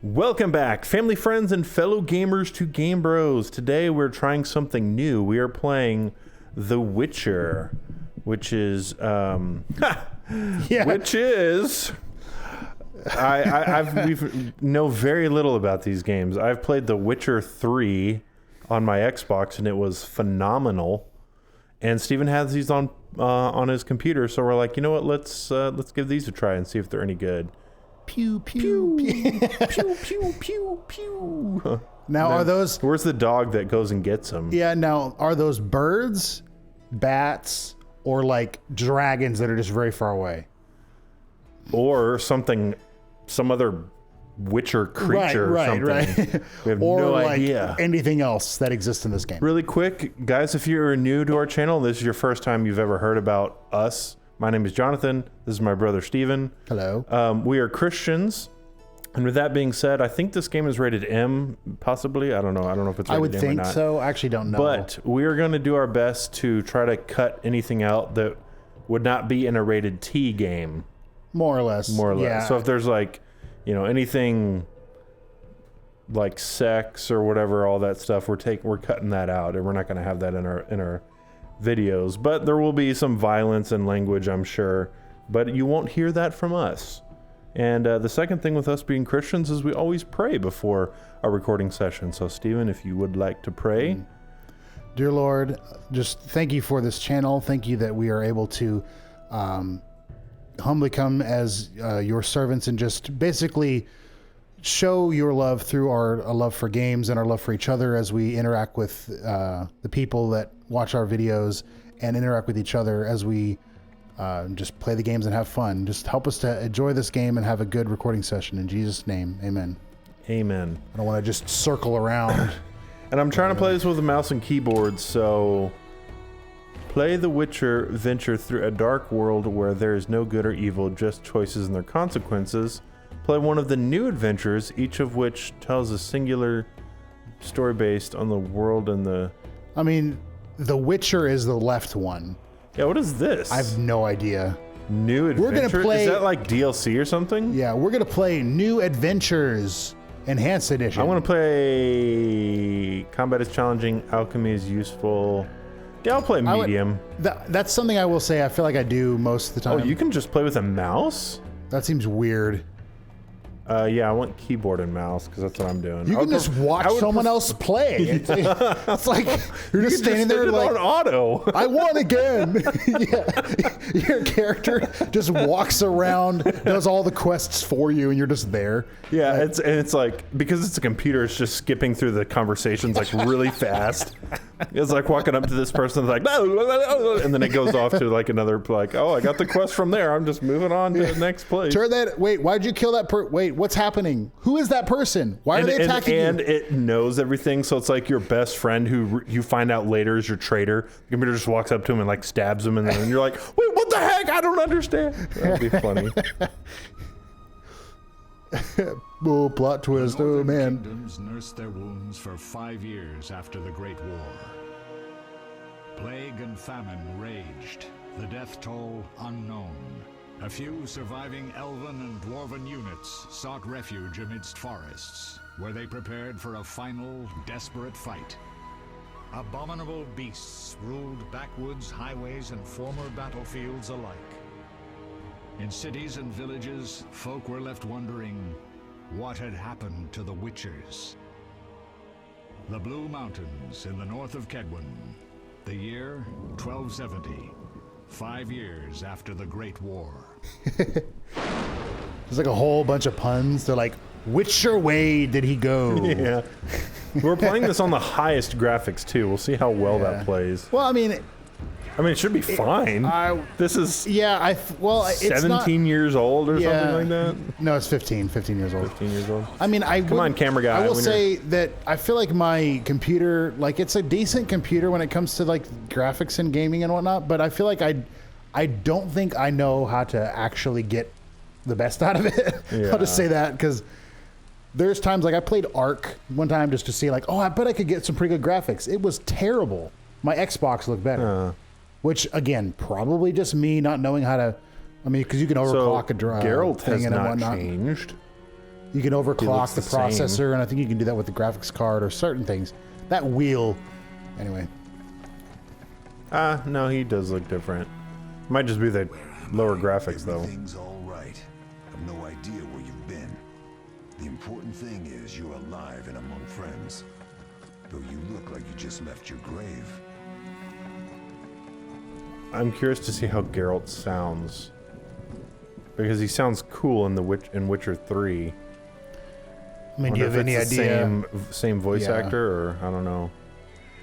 Welcome back, family, friends, and fellow gamers to Game Bros. Today we're trying something new. We are playing The Witcher, which is, we know very little about these games. I've played The Witcher 3 on my Xbox, and it was phenomenal. And Steven has these on his computer, so we're like, you know what? Let's give these a try and see if they're any good. Pew pew pew pew pew pew pew. Now, are those? Where's the dog that goes and gets them? Yeah. Now, are those birds, bats, or like dragons that are just very far away, or something, some other Witcher creature or something? Right. We have or no like idea. Anything else that exists in this game? Really quick, guys, if you're new to our channel, this is your first time you've ever heard about us. My name is Jonathan. This is my brother, Steven. Hello. We are Christians. And with that being said, I think this game is rated M, possibly. I don't know. I don't know if it's rated M or not. I would think so. I actually don't know. But we are going to do our best to try to cut anything out that would not be in a rated T game. More or less. More or less. Yeah. So if there's like, anything like sex or whatever, all that stuff, we're cutting that out, and we're not going to have that in our videos. But there will be some violence and language, I'm sure, but you won't hear that from us. And the second thing with us being Christians is we always pray before our recording session. So Steven, if you would like to pray. Dear Lord, just thank you for this channel. Thank you that we are able to humbly come as your servants and just basically show your love through our love for games and our love for each other as we interact with the people that watch our videos and interact with each other as we just play the games and have fun. Just help us to enjoy this game and have a good recording session. In Jesus' name, amen. Amen. I don't want to just circle around. And I'm trying to play this with a mouse and keyboard, so play the Witcher venture through a dark world where there is no good or evil, just choices and their consequences. Play one of the new adventures, each of which tells a singular story based on the world and the... I mean, The Witcher is the left one. Yeah, what is this? I have no idea. New adventure? We're gonna play... Is that like DLC or something? Yeah, we're going to play New Adventures Enhanced Edition. I want to play... Combat is challenging, alchemy is useful. Yeah, I'll play medium. That's something I will say I feel like I do most of the time. Oh, you can just play with a mouse? That seems weird. Yeah, I want keyboard and mouse because that's what I'm doing. You can just watch someone else play. It's like you're just standing there like on auto. I won again. Yeah. Your character just walks around, does all the quests for you, and you're just there. Yeah, like, it's like because it's a computer, it's just skipping through the conversations like really fast. It's like walking up to this person like, and then it goes off to like another like, oh, I got the quest from there. I'm just moving on to the next place. Turn that. Wait, why'd you kill that Wait, what's happening? Who is that person? Why are they attacking you? And it knows everything, so it's like your best friend who you find out later is your traitor. The computer just walks up to him and like stabs him, and then you're like, wait, what the heck? I don't understand. That'd be funny. Oh, plot twist. Oh, man. Kingdoms nursed their wounds for 5 years after the Great War. Plague and famine raged, the death toll unknown. A few surviving elven and dwarven units sought refuge amidst forests, where they prepared for a final, desperate fight. Abominable beasts ruled backwoods, highways, and former battlefields alike. In cities and villages, folk were left wondering what had happened to the Witchers. The Blue Mountains in the north of Kedwin, the year 1270, 5 years after the Great War. There's like a whole bunch of puns. They're like, which way did he go? Yeah. We're playing this on the highest graphics too. We'll see how well that plays. Well, I mean, it should be fine. This is it's 17 years old or something like that. No, it's 15 years old. 15 years old. I mean, come on, camera guy. I will say that I feel like my computer, like it's a decent computer when it comes to like graphics and gaming and whatnot, but I feel like I don't think I know how to actually get the best out of it. Yeah. I'll just say that because there's times like I played Ark one time just to see like, oh, I bet I could get some pretty good graphics. It was terrible. My Xbox looked better. Which, again, probably just me not knowing how to... I mean, because you can overclock a Geralt thing has and not whatnot. changed. You can overclock looks the the same. processor, and I think you can do that with the graphics card or certain things. That wheel, anyway. No, he does look different. Might just be the lower graphics, though. Everything's all right. I've no idea where you've been. The important thing is you're alive and among friends. Though you look like you just left your grave. I'm curious to see how Geralt sounds. Because he sounds cool in Witcher 3. I mean, do you have Wonder any if it's the idea? same voice Yeah. actor, or I don't know.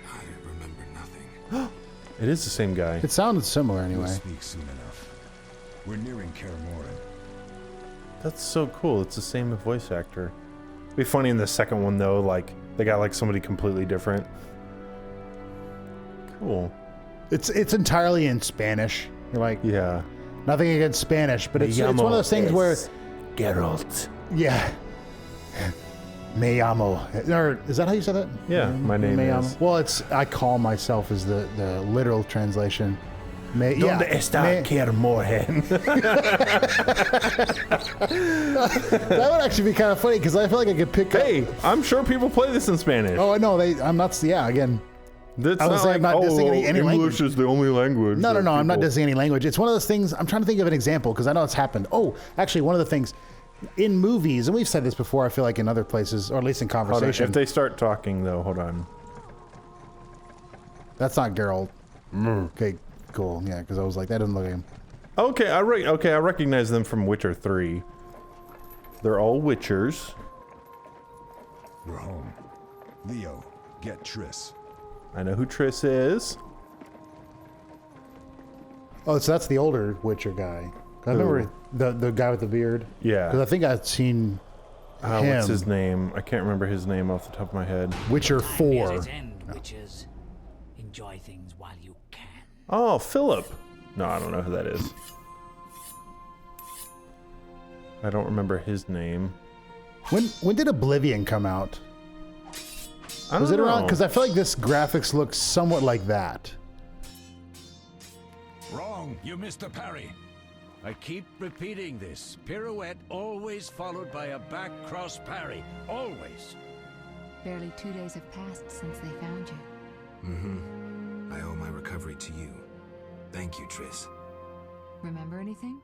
I remember nothing. It is the same guy. It sounded similar We'll anyway. speak soon enough. We're nearing Kaer Morhen. That's so cool. It's the same voice actor. It'd be funny in the second one though, like they got like somebody completely different. Cool. It's entirely in Spanish. You're like, Yeah. nothing against Spanish, but it's one of those things where, Geralt. yeah. Me llamo. Or, is that how you said that? Yeah, my name Me is. llamo. Well, it's, I call myself as the literal translation. Me, yeah, ¿Dónde está me- Kaer Morhen? That would actually be kind of funny because I feel like I could pick up. Hey, I'm sure people play this in Spanish. Oh, no, I'm not, yeah, again. That's I was not saying like, I'm not dissing any English language. is the only language. No, that I'm not people- dissing any language. It's one of those things, I'm trying to think of an example because I know it's happened. Oh, actually, one of the things in movies, and we've said this before, I feel like in other places, or at least in Hold on, conversation. if they start talking though, hold on. That's not Geralt. Okay, cool. Yeah, because I was like, that doesn't look like him. Okay, I recognize them from Witcher 3. They're all Witchers. We're home. Leo, get Triss. I know who Triss is. Oh, so that's the older Witcher guy. I remember the guy with the beard. Yeah. Because I think I've seen him. What's his name? I can't remember his name off the top of my head. Witcher Time 4. is its end, witches. Enjoy things while you can. Oh, Philip. No, I don't know who that is. I don't remember his name. When did Oblivion come out? I don't Was it know. around? Because I feel like this graphics looks somewhat like that. Wrong. You missed the parry. I keep repeating this. Pirouette always followed by a back cross parry. Always. Barely 2 days have passed since they found you. Mm-hmm. I owe my recovery to you. Thank you, Triss. Remember anything?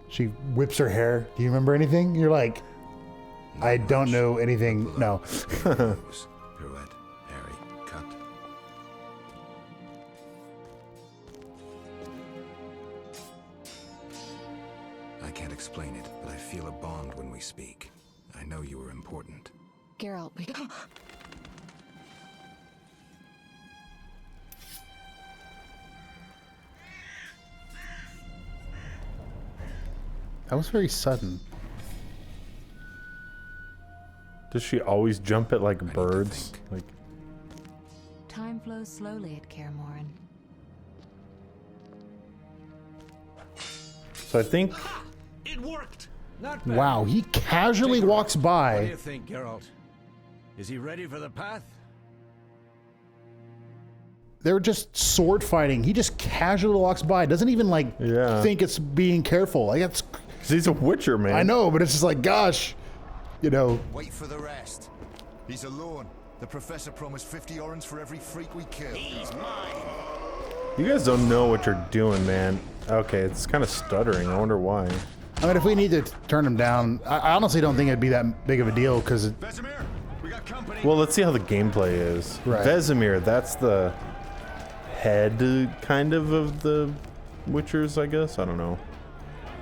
She whips her hair. Do you remember anything? You're like, I don't know anything. No. Nose, pirouette, parry, cut. I can't explain it, but I feel a bond when we speak. I know you are important. Geralt, we... That was very sudden. Does she always jump at like birds? think. Like, Time flows slowly at Kaer Morhen. so I think It worked. Not bad. Wow, he casually walks What do by. you think, Geralt? Is he ready for the path? They're just sword fighting. He just casually walks by. Doesn't even like Yeah. think it's being careful. Like that's, 'cause he's a Witcher, man. I know, but it's just like, gosh, you know. Wait for the rest. He's alone. The professor promised 50 orens for every freak we kill. You guys don't know what you're doing, man. Okay, it's kind of stuttering. I wonder why. I mean, if we need to turn him down, I honestly don't think it'd be that big of a deal because Vesemir, we got company. Well, let's see how the gameplay is. Right. Vesemir, that's the head kind of the Witchers, I guess. I don't know.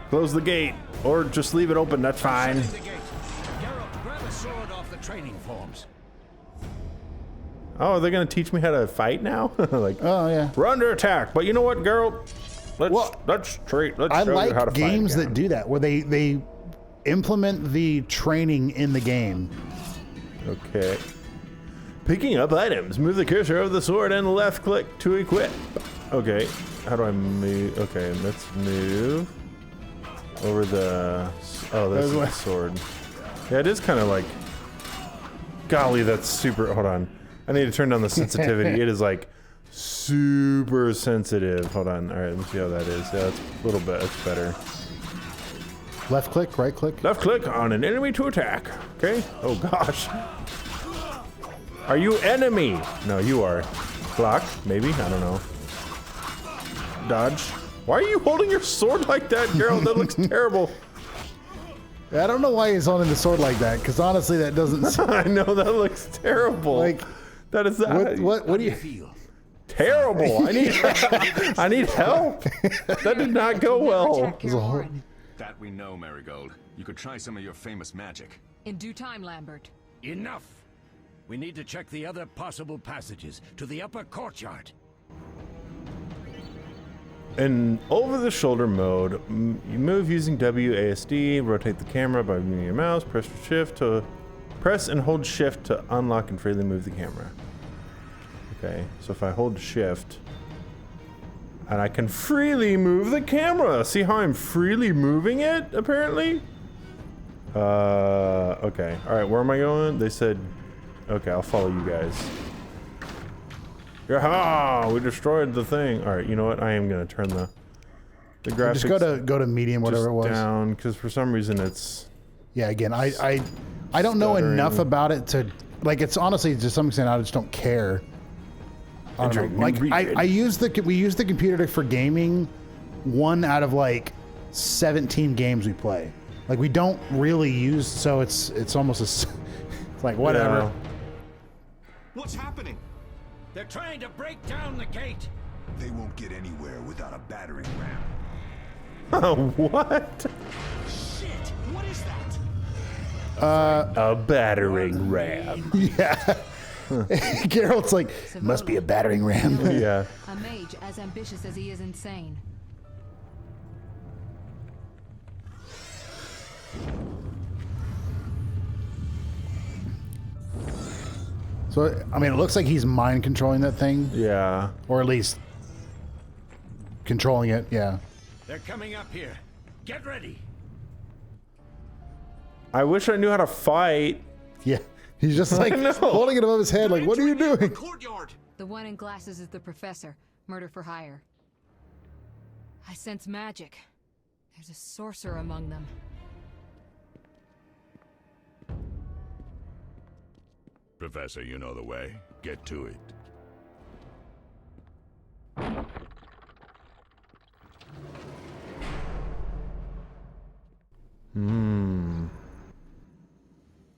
Close the gate, or just leave it open. That's fine. Shutting the gate. Geralt, grab a sword off the training forms. Oh, they're gonna teach me how to fight now? Like, oh yeah. we're under attack. But you know what, Geralt? Let's Well, let's I show you how to like games fight that do that, where they implement the training in the game. Okay. Picking up items. Move the cursor over the sword and left click to equip. Okay. How do I move? Okay, let's move over the. Oh, that's the sword. Yeah, it is kind of like. Golly, that's super. Hold on. I need to turn down the sensitivity. It is like super sensitive. Hold on. All right, let's see how that is. Yeah, that's a little bit. That's better. Left click, right click. Left click on an enemy to attack. Okay. Oh gosh. Are you enemy? No, you are. Block, maybe? I don't know. Dodge. Why are you holding your sword like that, Geralt? That looks terrible. I don't know why he's holding the sword like that, because honestly, that doesn't. I know that looks terrible. Like, that is what do you feel? Terrible. I need help. That did not go well. Kaer Morhen. That we know, Marigold. You could try some of your famous magic. In due time, Lambert. Enough! We need to check the other possible passages to the upper courtyard. In over-the-shoulder mode, you move using WASD, rotate the camera by moving your mouse, press and hold shift to unlock and freely move the camera. Okay, so if I hold shift, and I can freely move the camera. See how I'm freely moving it, apparently? Okay. All right, where am I going? They said, okay, I'll follow you guys. Yaha! We destroyed the thing. All right, you know what? I am gonna turn the graphics. Just go to medium, whatever it was. Down, because for some reason it's. Yeah, again, I don't know enough about it to like. It's honestly to some extent I just don't care. I don't know. Like we use the computer for gaming. 1 out of like 17 games we play. Like we don't really use, so it's almost it's like whatever. Yeah. What's happening? They're trying to break down the gate. They won't get anywhere without a battering ram. What? Shit! What is that? A battering ram. Yeah. Geralt's like, must be a battering ram. Yeah. A mage as ambitious as he is insane. So, I mean, it looks like he's mind controlling that thing. Yeah. Or at least controlling it, yeah. They're coming up here. Get ready. I wish I knew how to fight. Yeah. He's just like holding it above his head, like, what are you doing? Courtyard. The one in glasses is the professor. Murder for hire. I sense magic. There's a sorcerer among them. Professor, you know the way. Get to it.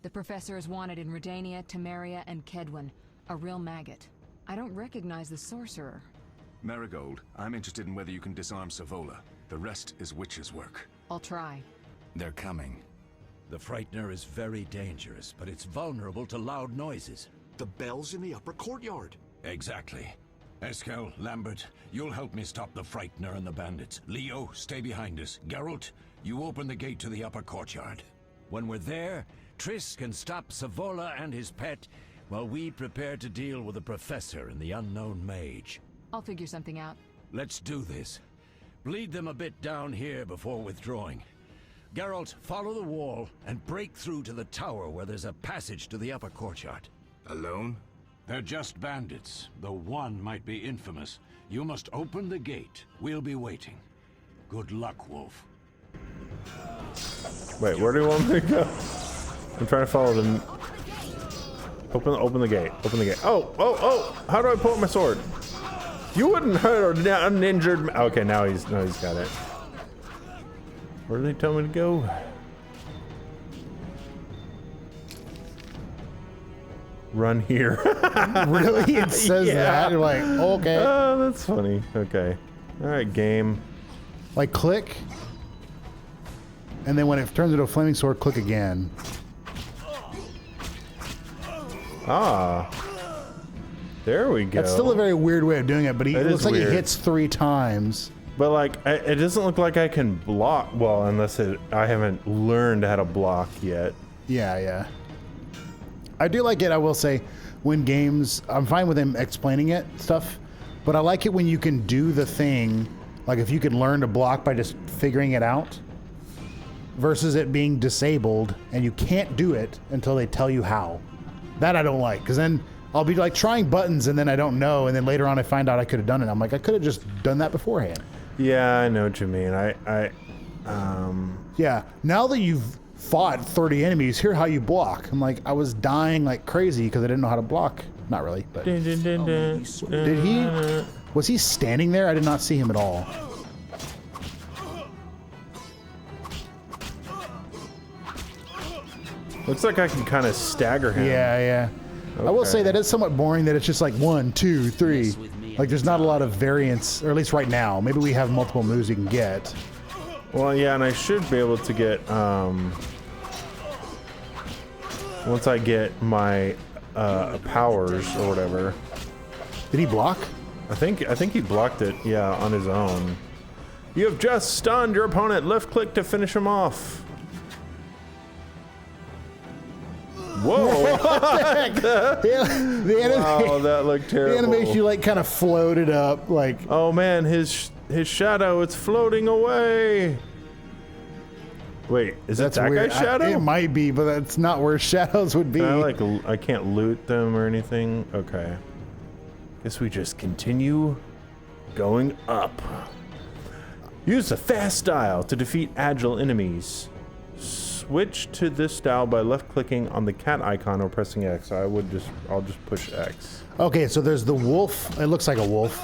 The professor is wanted in Redania, Temeria, and Kedwin. A real maggot. I don't recognize the sorcerer. Marigold, I'm interested in whether you can disarm Savola. The rest is witch's work. I'll try. They're coming. The Frightener is very dangerous, but it's vulnerable to loud noises. The bell's in the upper courtyard. Exactly. Eskel, Lambert, you'll help me stop the Frightener and the bandits. Leo, stay behind us. Geralt, you open the gate to the upper courtyard. When we're there, Triss can stop Savola and his pet while we prepare to deal with the Professor and the unknown mage. I'll figure something out. Let's do this. Bleed them a bit down here before withdrawing. Geralt, follow the wall and break through to the tower where there's a passage to the upper courtyard. Alone? They're just bandits, though one might be infamous. You must open the gate. We'll be waiting. Good luck, Wolf. Wait, where do you want me to go? I'm trying to follow them. Open the gate. Open the gate. Oh! How do I pull up my sword? You wouldn't hurt an uninjured. Okay, now he's got it. Where do they tell me to go? Run here. Really? It says that? You're like, okay. Oh, that's funny. Okay. All right, game. Like, click. And then when it turns into a flaming sword, click again. Ah. There we go. That's still a very weird way of doing it, but it looks like he weird. hits 3 times. But like, it doesn't look like I can block. Well, unless I haven't learned how to block yet. Yeah. I do like it, I will say, when games, I'm fine with him explaining it, stuff, but I like it when you can do the thing, like if you can learn to block by just figuring it out, versus it being disabled and you can't do it until they tell you how. That I don't like, because then I'll be like trying buttons and then I don't know, and then later on I find out I could have done it. I'm like, I could have just done that beforehand. Yeah, I know what you mean. Yeah. Now that you've fought 30 enemies, hear how you block. I'm like, I was dying like crazy because I didn't know how to block. Not really, but did he? Was he standing there? I did not see him at all. Looks like I can kind of stagger him. Yeah. Okay. I will say that it's somewhat boring that it's just like 1, 2, 3. Like there's not a lot of variance, or at least right now. Maybe we have multiple moves you can get. Well, yeah, and I should be able to get, once I get my powers or whatever. Did he block? I think he blocked it, yeah, on his own. You have just stunned your opponent. Left click to finish him off. Whoa! What the heck? The anime, wow, that looked terrible. The animation you like kind of floated up, like. Oh man, his shadow, it's floating away. Wait, is that weird. guy's shadow? It might be, but that's not where shadows would be. I can't loot them or anything. Okay. Guess we just continue going up. Use the fast style to defeat agile enemies. Switch to this style by left-clicking on the cat icon or pressing X. I'll just push X. Okay, so there's the wolf. It looks like a wolf.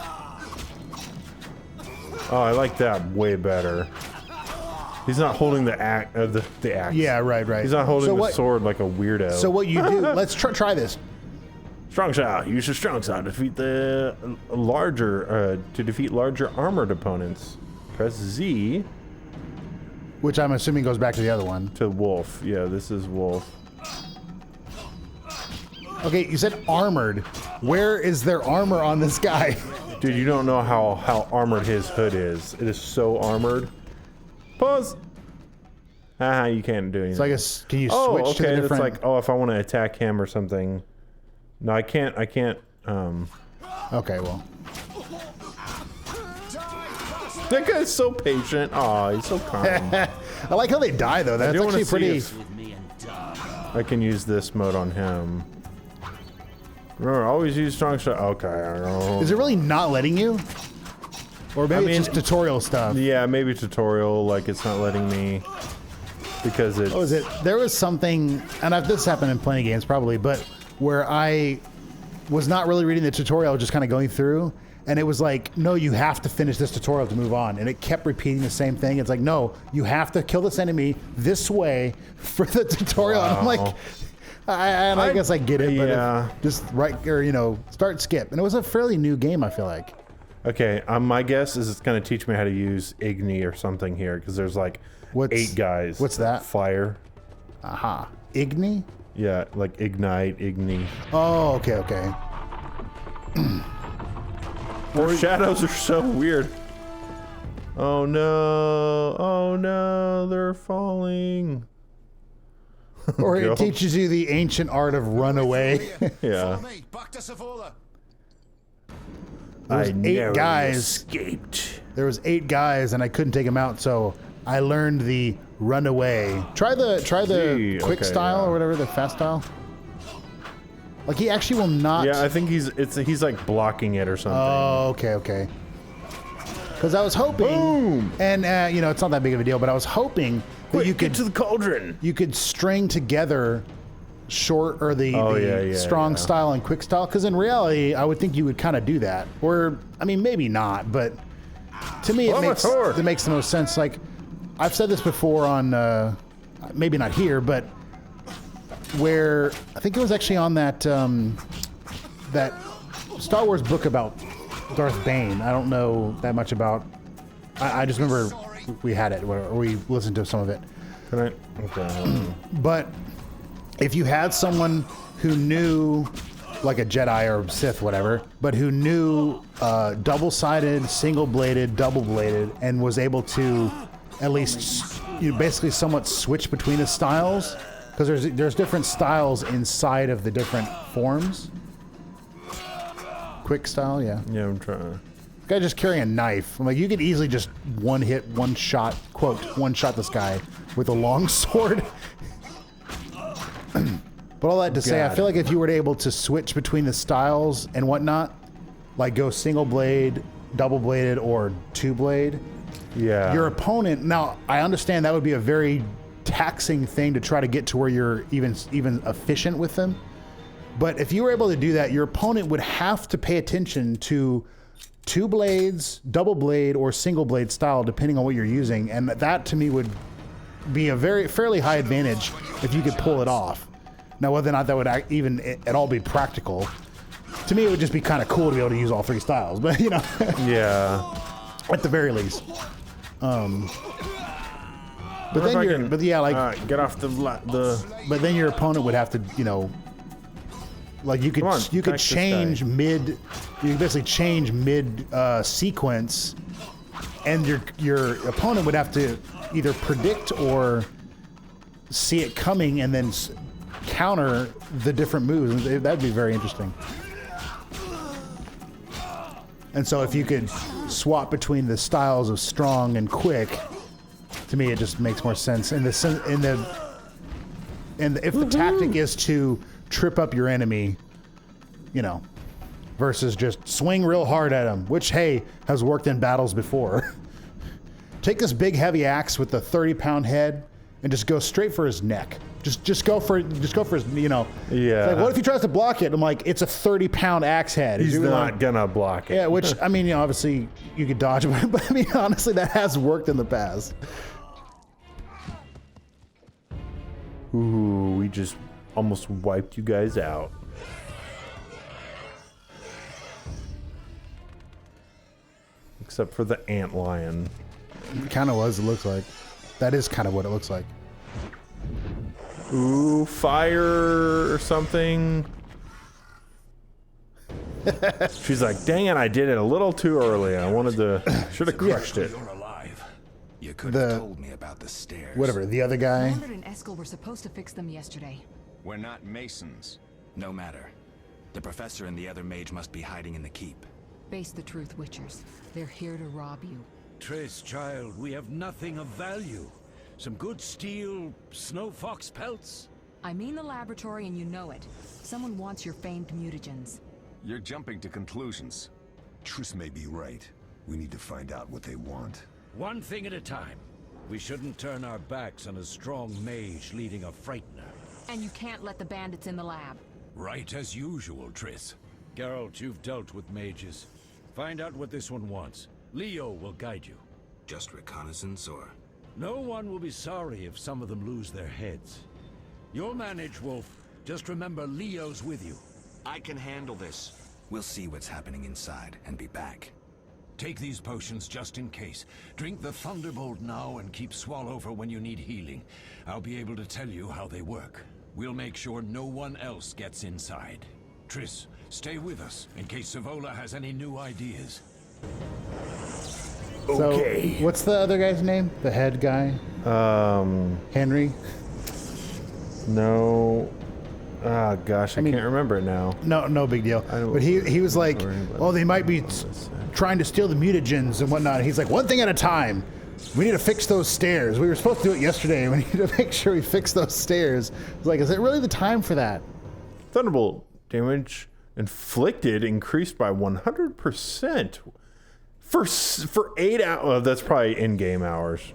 Oh, I like that way better. He's not holding the axe. The axe. Yeah, right. He's not holding the sword like a weirdo. So what you do? Let's try this. Strong style. Use your strong style to defeat larger armored opponents. Press Z. Which I'm assuming goes back to the other one. To wolf. Yeah, this is wolf. Okay, you said armored. Where is there armor on this guy? Dude, you don't know how armored his hood is. It is so armored. Pause. You can't do anything. So I guess, can you switch to the different... It's like, if I want to attack him or something. No, I can't. Okay, well. That guy's so patient. Aw, he's so calm. I like how they die, though. That's actually pretty... I can use this mode on him. Remember, always use strong shot. Okay. Is it really not letting you? Or maybe it's just tutorial stuff. Yeah, maybe tutorial, like it's not letting me. Because it's... Oh, is it? There was something, and this happened in plenty of games probably, but where I was not really reading the tutorial, just kind of going through, and it was like, no, you have to finish this tutorial to move on. And it kept repeating the same thing. It's like, no, you have to kill this enemy this way for the tutorial. Wow. And I'm like, I guess I get it, yeah. But just start skip. And it was a fairly new game, I feel like. Okay, my guess is it's going to teach me how to use Igni or something here, because there's like 8 guys. What's that? Fire. Aha. Igni? Yeah, like ignite, Igni. Oh, okay. Their shadows are so weird. Oh no, they're falling. Or it teaches you the ancient art of run away. Yeah. There's 8 guys. Escaped. There was 8 guys, and I couldn't take them out, so I learned the run away. Try the quick style or whatever, the fast style. Like he actually will not. Yeah, I think he's like blocking it or something. Oh, okay. Because I was hoping, boom, and it's not that big of a deal, but I was hoping that you could get to the cauldron. You could string together short or the strong style and quick style. Because in reality, I would think you would kind of do that, or I mean maybe not, but to me it makes the most sense. Like I've said this before on maybe not here, but where I think it was actually on that that Star Wars book about Darth Bane. I don't know that much about. I just remember we had it, or we listened to some of it. Okay. But if you had someone who knew, like a Jedi or Sith, whatever, but who knew double-sided, single-bladed, double-bladed, and was able to at least basically somewhat switch between the styles. Because there's different styles inside of the different forms. Quick style, yeah. Yeah, I'm trying. Guy just carrying a knife. I'm like, you could easily just one shot this guy with a long sword. But all that to say, I feel like if you were able to switch between the styles and whatnot, like go single blade, double bladed, or 2 blade, Yeah. Your opponent, now I understand that would be a very taxing thing to try to get to where you're even efficient with them. But if you were able to do that, your opponent would have to pay attention to 2 blades, double blade, or single blade style, depending on what you're using. And that to me would be a fairly high advantage if you could pull it off. Now, whether or not that would even at all be practical, to me it would just be kind of cool to be able to use all 3 styles. But you know, Yeah. at the very least. But then get off the. But then your opponent would have to, you know, like you could change mid. You could basically change mid sequence, and your opponent would have to either predict or see it coming and then counter the different moves. That'd be very interesting. And so if you could swap between the styles of strong and quick, to me it just makes more sense. And if the tactic is to trip up your enemy, you know, versus just swing real hard at him, which hey has worked in battles before. Take this big heavy axe with the 30-pound head and just go straight for his neck. Just go for his, you know. Yeah. Like, what if he tries to block it? I'm like, it's a 30-pound axe head. He's not gonna block it. Yeah, which I mean, you know, obviously you could dodge, but I mean, honestly, that has worked in the past. Ooh, we just almost wiped you guys out. Except for the antlion. It kind of was. It looks like that is kind of what it looks like. Ooh, fire or something. She's like, dang it, I did it a little too early. I wanted to, should have crushed it. You're alive. You could have told me about the stairs. Whatever, the other guy. Lambert and Eskel were supposed to fix them yesterday. We're not masons. No matter. The professor and the other mage must be hiding in the keep. Face the truth, Witchers. They're here to rob you. Triss, child, we have nothing of value. Some good steel, snow fox pelts? I mean the laboratory and you know it. Someone wants your famed mutagens. You're jumping to conclusions. Triss may be right. We need to find out what they want. One thing at a time. We shouldn't turn our backs on a strong mage leading a frightener. And you can't let the bandits in the lab. Right as usual, Triss. Geralt, you've dealt with mages. Find out what this one wants. Leo will guide you. Just reconnaissance, or? No one will be sorry if some of them lose their heads. You'll manage, Wolf. Just remember Leo's with you. I can handle this. We'll see what's happening inside and be back. Take these potions just in case. Drink the Thunderbolt now and keep Swallow for when you need healing. I'll be able to tell you how they work. We'll make sure no one else gets inside. Triss, stay with us in case Savola has any new ideas. Okay. So, what's the other guy's name? The head guy? Henry? No. Ah, gosh, I can't remember it now. No big deal. But he was like, oh, they might be trying to steal the mutagens and whatnot. And he's like, one thing at a time. We need to fix those stairs. We were supposed to do it yesterday. We need to make sure we fix those stairs. It's like, is it really the time for that? Thunderbolt damage inflicted increased by 100% for 8 hours. Oh, that's probably in-game hours.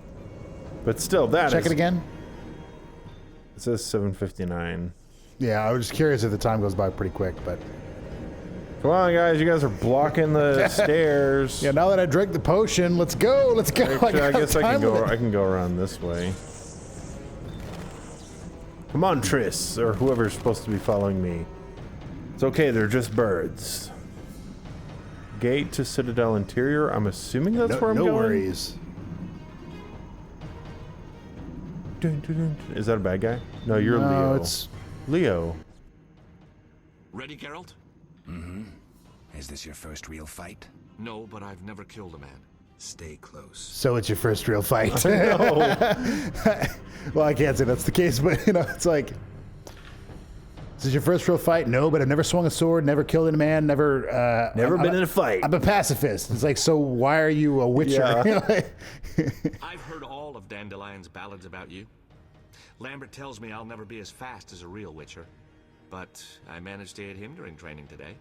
But still, that Check it again. It says 7:59. Yeah, I was just curious if the time goes by pretty quick, but... Come on, guys. You guys are blocking the stairs. Yeah, now that I drank the potion, let's go. Let's go. Actually, I guess I can go around this way. Come on, Triss, or whoever's supposed to be following me. It's okay, they're just birds. Gate to Citadel Interior. I'm assuming that's where I'm going. No worries. Dun, dun, dun. Is that a bad guy? No, you're Leo. It's Leo. Ready, Geralt? Mm-hmm. Is this your first real fight? No, but I've never killed a man. Stay close. So it's your first real fight. No. Well, I can't say that's the case, but you know, it's like, this is your first real fight? No, but I've never swung a sword, never killed a man, never been in a fight. I'm a pacifist. It's like, so why are you a witcher? Yeah. I've heard all of Dandelion's ballads about you. Lambert tells me I'll never be as fast as a real witcher. But I managed to hit him during training today.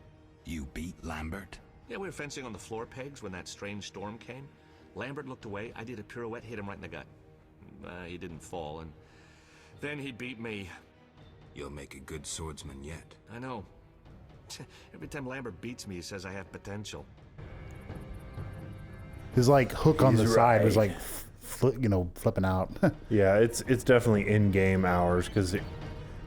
You beat Lambert? Yeah, we were fencing on the floor pegs when that strange storm came. Lambert looked away, I did a pirouette, hit him right in the gut. He didn't fall, and then he beat me. You'll make a good swordsman yet. I know. Every time Lambert beats me, he says I have potential. His like hook on the He's side was right. like, flipping out. Yeah, it's definitely in-game hours because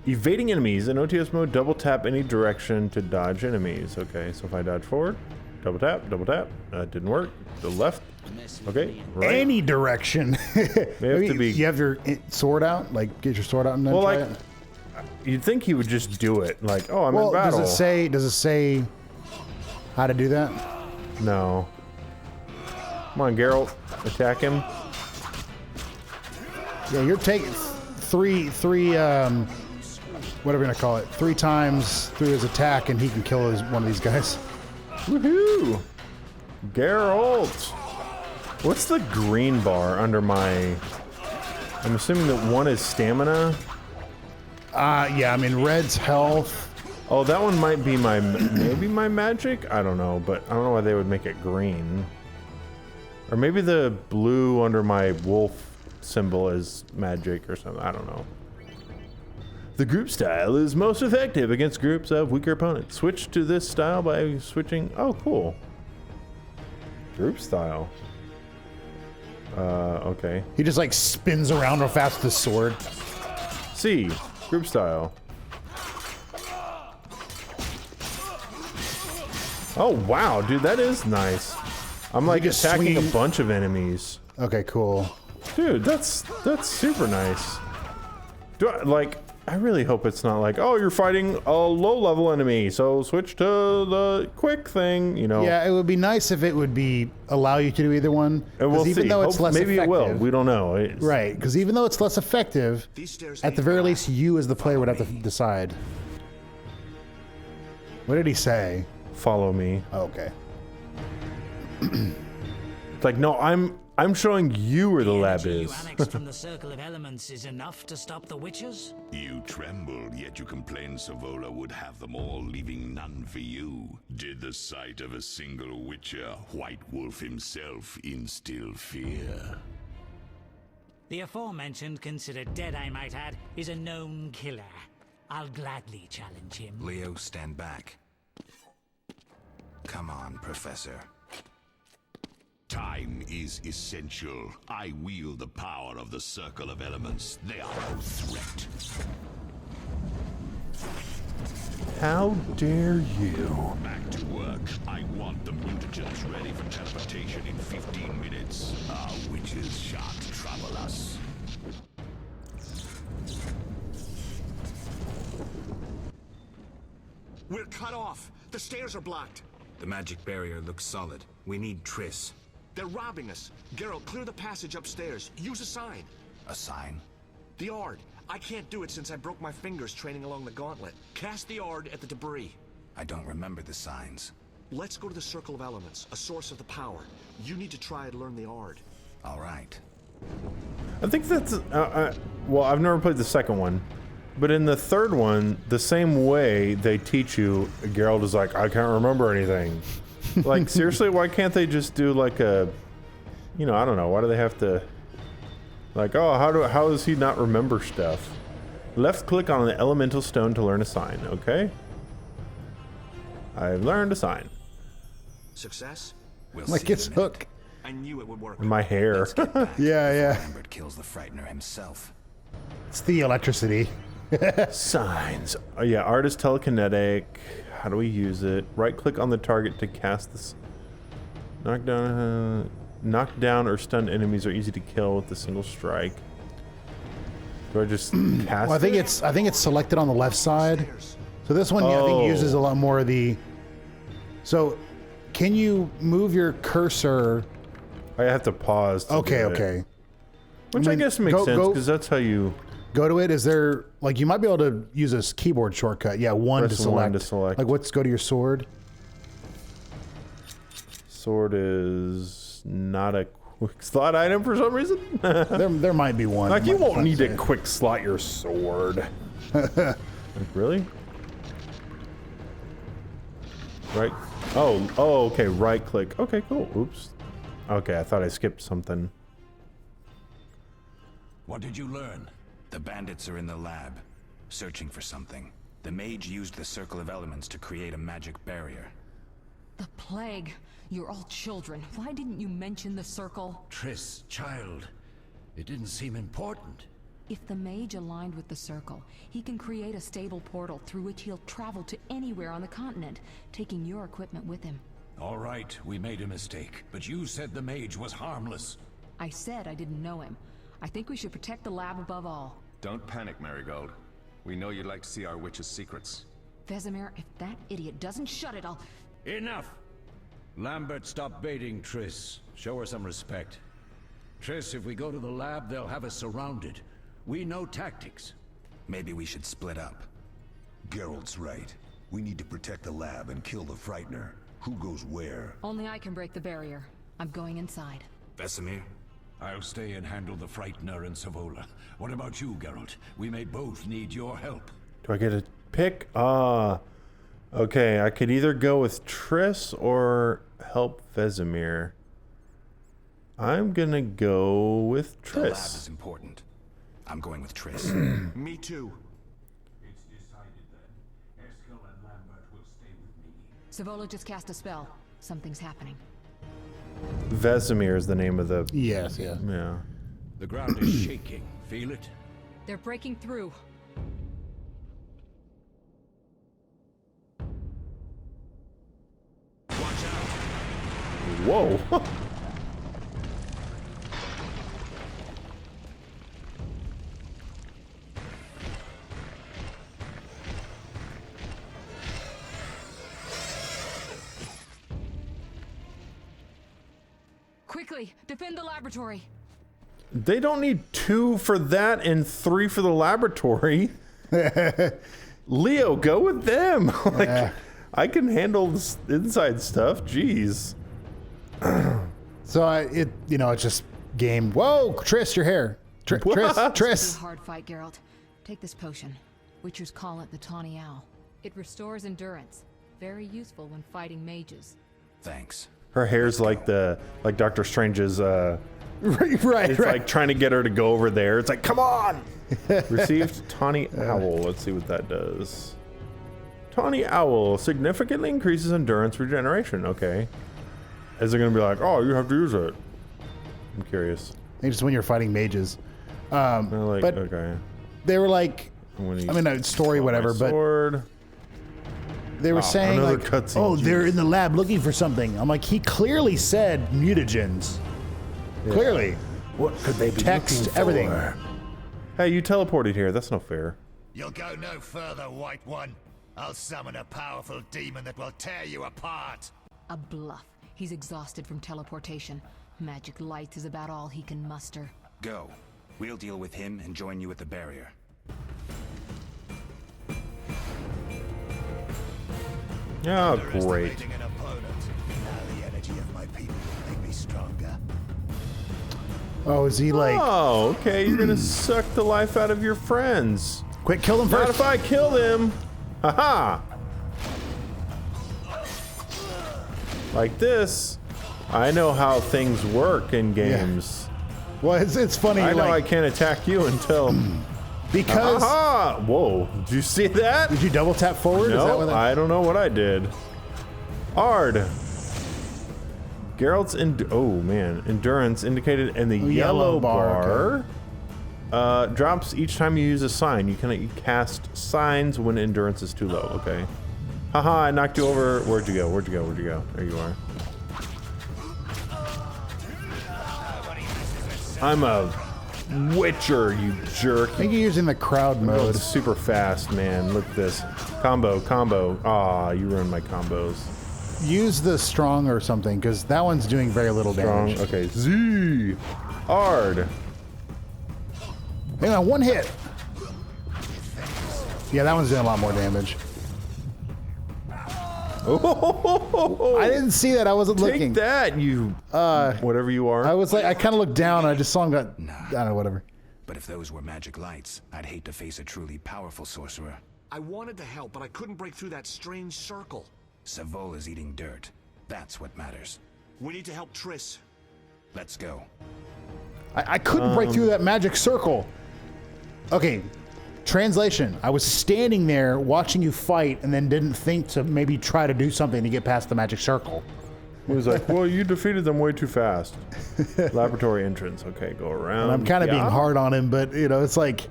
evading enemies in OTS mode, double tap any direction to dodge enemies. Okay, so if I dodge forward, double tap. That didn't work. The left. Okay, right. Any direction. Maybe you have your sword out, like get your sword out and then Well, try like, it. you'd think he would just do it. Like, oh, I'm in battle. Does it say how to do that? No. Come on, Geralt. Attack him. Yeah, you're taking three whatever you're gonna call it, 3 times through his attack, and he can kill one of these guys. Woohoo! Geralt! What's the green bar under my... I'm assuming that one is stamina? Yeah, I mean, red's health. Oh, that one might be my... maybe my magic? I don't know, but I don't know why they would make it green. Or maybe the blue under my wolf symbol is magic or something. I don't know. The group style is most effective against groups of weaker opponents. Switch to this style by switching... Oh, cool. Group style. Okay. He just like spins around real fast with his sword. C. Group style. Oh, wow, dude, that is nice. I'm like just attacking swing- a bunch of enemies. Okay, cool. Dude, that's super nice. I really hope it's not like, oh, you're fighting a low-level enemy, so switch to the quick thing, you know. Yeah, it would be nice if it would allow you to do either one. And we'll even see. though it's less Maybe effective, it will. We don't know. right? Because even though it's less effective, at the very least, you as the player would have to decide. What did he say? Follow me. Oh, okay. It's like, no, I'm showing you where the lab energy is. you annexed from the Circle of Elements is enough to stop the Witchers? You trembled, yet you complained Savola would have them all, leaving none for you. Did the sight of a single Witcher, White Wolf himself, instill fear? The aforementioned, considered dead I might add, is a known killer. I'll gladly challenge him. Leo, stand back. Come on, Professor. Time is essential. I wield the power of the Circle of Elements. They are no threat. How dare you? Back to work. I want the mutagens ready for teleportation in 15 minutes. Our witches shan't trouble us. We're cut off. The stairs are blocked. The magic barrier looks solid. We need Triss. They're robbing us. Geralt, clear the passage upstairs. Use a sign. A sign? The Ard. I can't do it since I broke my fingers training along the gauntlet. Cast the Ard at the debris. I don't remember the signs. Let's go to the Circle of Elements, a source of the power. You need to try and learn the Ard. All right. I think that's... well, I've never played the second one. But in the third one, the same way they teach you, Geralt is like, I can't remember anything. Like, seriously, why can't they just do like a... You know, I don't know. Why do they have to... Like, oh, how does he not remember stuff? Left click on the elemental stone to learn a sign, okay? I've learned a sign. Success? We'll Like see it's in a minute. Hook. I knew it would work. My hair. Let's get back Yeah, before yeah. Lambert kills the Frightener himself. It's the electricity. Signs. Oh, yeah, art is telekinetic. How do we use it? Right click on the target to cast this. Knock down or stun enemies are easy to kill with a single strike. Do I just cast Well, I think it? it's selected on the left side. So this one, I think, uses a lot more of the. So, can you move your cursor? I have to pause. To Okay, do it. okay. Which I guess makes sense because that's how you go to it. Is there like you might be able to use a keyboard shortcut? Yeah, one to Press select. one to select. Like, let's go to your sword. Sword is not a quick slot item for some reason. there might be one. Like you won't need to it. quick slot your sword. Like really? Right. Oh, okay. Right click. Okay, cool. Oops. Okay, I thought I skipped something. What did you learn? The bandits are in the lab, searching for something. The mage used the circle of elements to create a magic barrier. The plague. You're all children. Why didn't you mention the circle? Triss, child. It didn't seem important. If the mage aligned with the circle, he can create a stable portal through which he'll travel to anywhere on the continent, taking your equipment with him. All right, we made a mistake, but you said the mage was harmless. I said I didn't know him. I think we should protect the lab above all. Don't panic, Marigold. We know you'd like to see our witch's secrets. Vesemir, if that idiot doesn't shut it, I'll... Enough! Lambert, stop baiting Triss. Show her some respect. Triss, if we go to the lab, they'll have us surrounded. We know tactics. Maybe we should split up. Geralt's right. We need to protect the lab and kill the Frightener. Who goes where? Only I can break the barrier. I'm going inside. Vesemir? I'll stay and handle the Frightener and Savola. What about you, Geralt? We may both need your help. Do I get a pick? Okay, I could either go with Triss or help Vesemir. I'm gonna go with Triss. The lab is important. I'm going with Triss. Me too. It's decided then. Eskel and Lambert will stay with me. Savola just cast a spell. Something's happening. Vesemir is the name of the... Yes, yeah. Yeah. The ground is shaking. Feel it? They're breaking through. Whoa. Quickly, defend the laboratory. They don't need 2 for that and 3 for the laboratory. Leo, go with them. I can handle this inside stuff. Jeez. So it's just game. Whoa, Triss, your hair. Triss. It's a hard fight, Geralt. Take this potion. Witchers call it the Tawny Owl. It restores endurance. Very useful when fighting mages. Thanks. Her hair's like Doctor Strange's. right. It's like trying to get her to go over there. It's like, come on. Received Tawny Owl. Let's see what that does. Tawny Owl significantly increases endurance regeneration. Okay. Is it going to be like, oh, you have to use it? I'm curious. I think just when you're fighting mages. But okay. they were like, a story, whatever, but sword. they were saying like, cutscene, they're in the lab looking for something. I'm like, he clearly said mutagens. Yeah. Clearly. What could they be text looking for? Everything. Hey, you teleported here. That's no fair. You'll go no further, White One. I'll summon a powerful demon that will tear you apart. A bluff. He's exhausted from teleportation. Magic light is about all he can muster. Go. We'll deal with him and join you at the barrier. Oh, great. An opponent. Now the energy of my people make me stronger. Oh, is he like... Oh, okay. You're going to suck the life out of your friends. Quick, kill them first. Not if I kill them. Haha. Like this. I know how things work in games. Yeah. Well, it's funny. I know I can't attack you until... Because... Aha! Whoa. Did you see that? Did you double tap forward? No, I don't know what I did. Ard. Geralt's endurance indicated in the yellow bar. Okay. Drops each time you use a sign. You can cast signs when endurance is too low. Okay. Haha, I knocked you over. Where'd you go? There you are. I'm a Witcher, you jerk. I think you're using the crowd mode. It's super fast, man. Look at this. Combo. Aw, you ruined my combos. Use the strong or something, because that one's doing very little damage. Okay. Z. Ard. Hang on, one hit. Yeah, that one's doing a lot more damage. Oh, I didn't see that. I wasn't looking. Take that, you whatever you are. I was like, I kind of looked down and I just saw him got, I don't know, whatever. But if those were magic lights, I'd hate to face a truly powerful sorcerer. I wanted to help, but I couldn't break through that strange circle. Savola's eating dirt. That's what matters. We need to help Triss. Let's go. I couldn't break through that magic circle. Okay, translation. I was standing there watching you fight and then didn't think to maybe try to do something to get past the magic circle. He was like, well, you defeated them way too fast. Laboratory entrance. Okay, go around. And I'm kind of being hard on him, but, you know, it's like,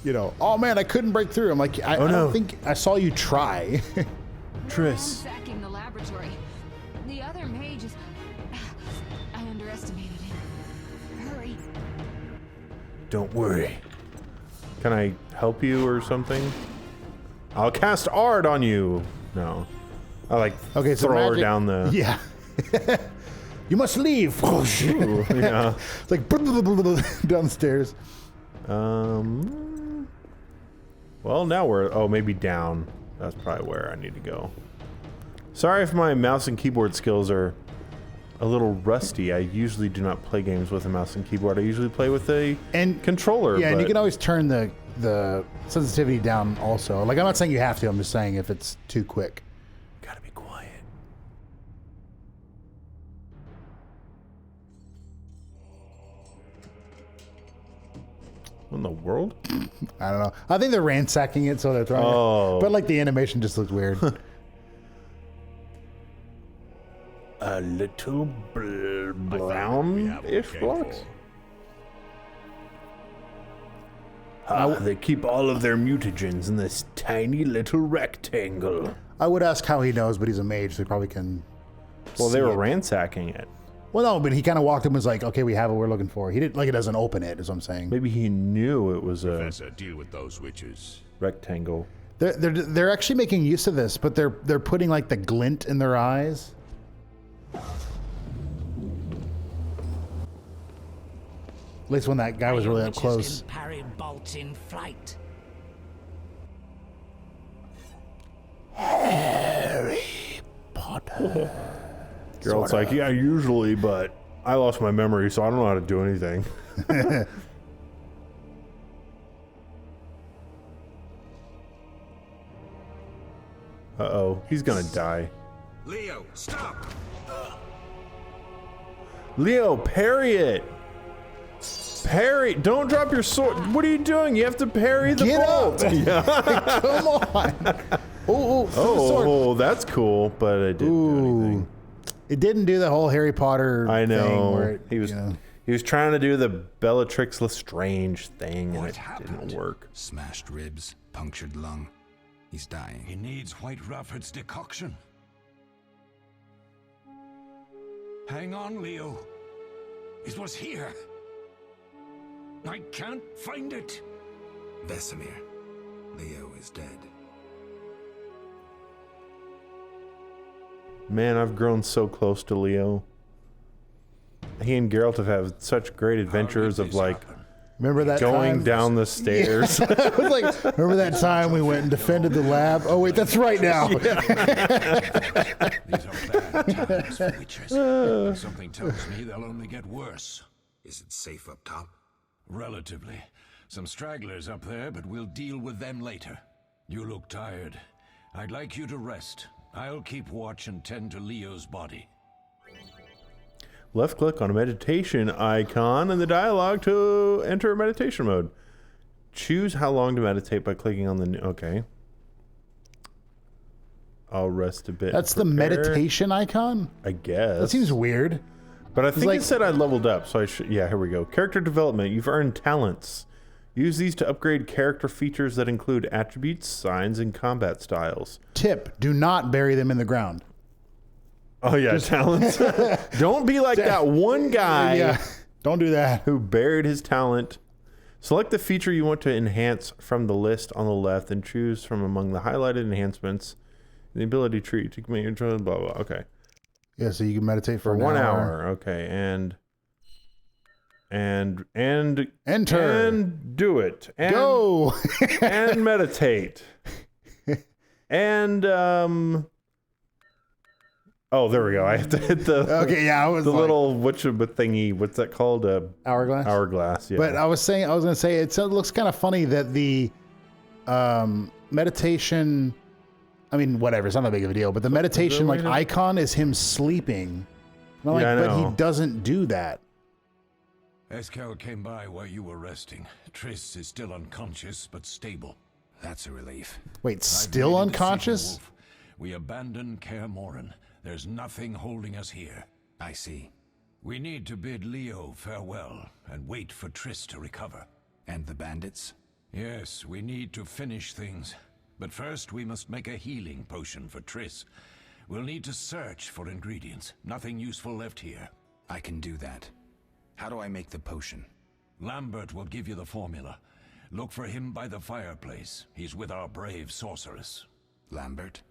you know, oh, man, I couldn't break through. I'm like, I don't think I saw you try. Triss. Sacking the laboratory. The other mage is... I underestimated him. Hurry. Don't worry. Can I help you or something? I'll cast Ard on you. No. I like throw her down the... Yeah. You must leave. Ooh, yeah. It's like downstairs. Well, now we're... Oh, maybe down. That's probably where I need to go. Sorry if my mouse and keyboard skills are a little rusty. I usually do not play games with a mouse and keyboard. I usually play with a controller. Yeah, and you can always turn the sensitivity down also. Like, I'm not saying you have to. I'm just saying if it's too quick. Gotta be quiet. What in the world? I don't know. I think they're ransacking it, so they're throwing it. But, like, the animation just looks weird. A little brown-ish blocks? They keep all of their mutagens in this tiny little rectangle. I would ask how he knows, but he's a mage, so he probably can. Well, they were ransacking it. Well, no, but he kind of walked in and was like, okay, we have what we're looking for. He didn't, like, it doesn't open it, is what I'm saying. Maybe he knew it was Professor, deal with those witches. Rectangle. They're actually making use of this, but they're putting, like, the glint in their eyes. At least when that guy was really up close. Parry bolts in flight. Harry Potter. Geralt's like, yeah, usually, but I lost my memory, so I don't know how to do anything. Uh-oh, he's gonna die. Leo, stop! Leo, parry it! Parry! Don't drop your sword. What are you doing? You have to parry the bolt. Yeah. Come on. Oh, that's cool, but it didn't do anything. It didn't do the whole Harry Potter I know. thing where it, he was trying to do the Bellatrix Lestrange thing, and it didn't work. Smashed ribs, punctured lung. He's dying. He needs White Rufford's decoction. Hang on, Leo. It was here. I can't find it. Vesemir. Leo is dead. Man, I've grown so close to Leo. He and Geralt have had such great adventures of, like, remember that going time? down the stairs. Yeah. I was like, remember that time we went and defended the lab? Oh wait, that's right now. These are bad times for witches. Something tells me they'll only get worse. Is it safe up top? Relatively. Some stragglers up there, but we'll deal with them later. You look tired. I'd like you to rest. I'll keep watch and tend to Leo's body. Left click on a meditation icon in the dialogue to enter meditation mode. Choose how long to meditate by clicking on the... Okay. I'll rest a bit. That's the meditation icon? I guess. That seems weird. But I think it said I leveled up, so I should... Yeah, here we go. Character development. You've earned talents. Use these to upgrade character features that include attributes, signs, and combat styles. Tip, do not bury them in the ground. Oh, yeah, talents. Don't be like that one guy. Yeah, don't do that. Who buried his talent. Select the feature you want to enhance from the list on the left and choose from among the highlighted enhancements. The ability tree to make your blah, blah. Okay. Yeah, so you can meditate for 1 hour. Okay, and enter and do it. And, go and meditate. And oh, there we go. I have to hit the little thingy. What's that called? Hourglass. Hourglass. Yeah. But I was gonna say it looks kind of funny that the meditation. I mean, whatever. It's not that big of a deal. But the meditation icon is him sleeping, And I'm like, but he doesn't do that. Eskel came by while you were resting. Triss is still unconscious, but stable. That's a relief. Wait, still unconscious? We abandoned Kaer Morhen. There's nothing holding us here. I see. We need to bid Leo farewell and wait for Triss to recover. And the bandits? Yes, we need to finish things. But first, we must make a healing potion for Triss. We'll need to search for ingredients. Nothing useful left here. I can do that. How do I make the potion? Lambert will give you the formula. Look for him by the fireplace. He's with our brave sorceress. Lambert?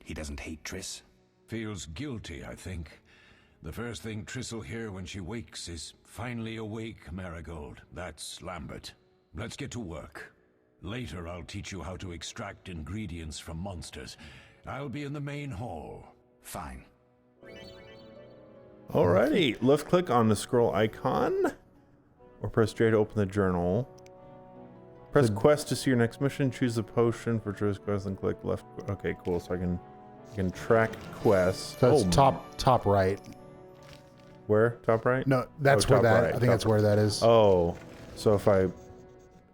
He doesn't hate Triss? Feels guilty, I think. The first thing Triss will hear when she wakes is, "Finally awake, Marigold." That's Lambert. Let's get to work. Later, I'll teach you how to extract ingredients from monsters. I'll be in the main hall. Fine. Alrighty, left click on the scroll icon, or press J to open the journal. Press quest to see your next mission. Choose a potion for choice quest and click left. Okay, cool. So I can track quests. So it's top right. Where? Top right? No, that's where that. Right. I think that's where that is. Oh, so if I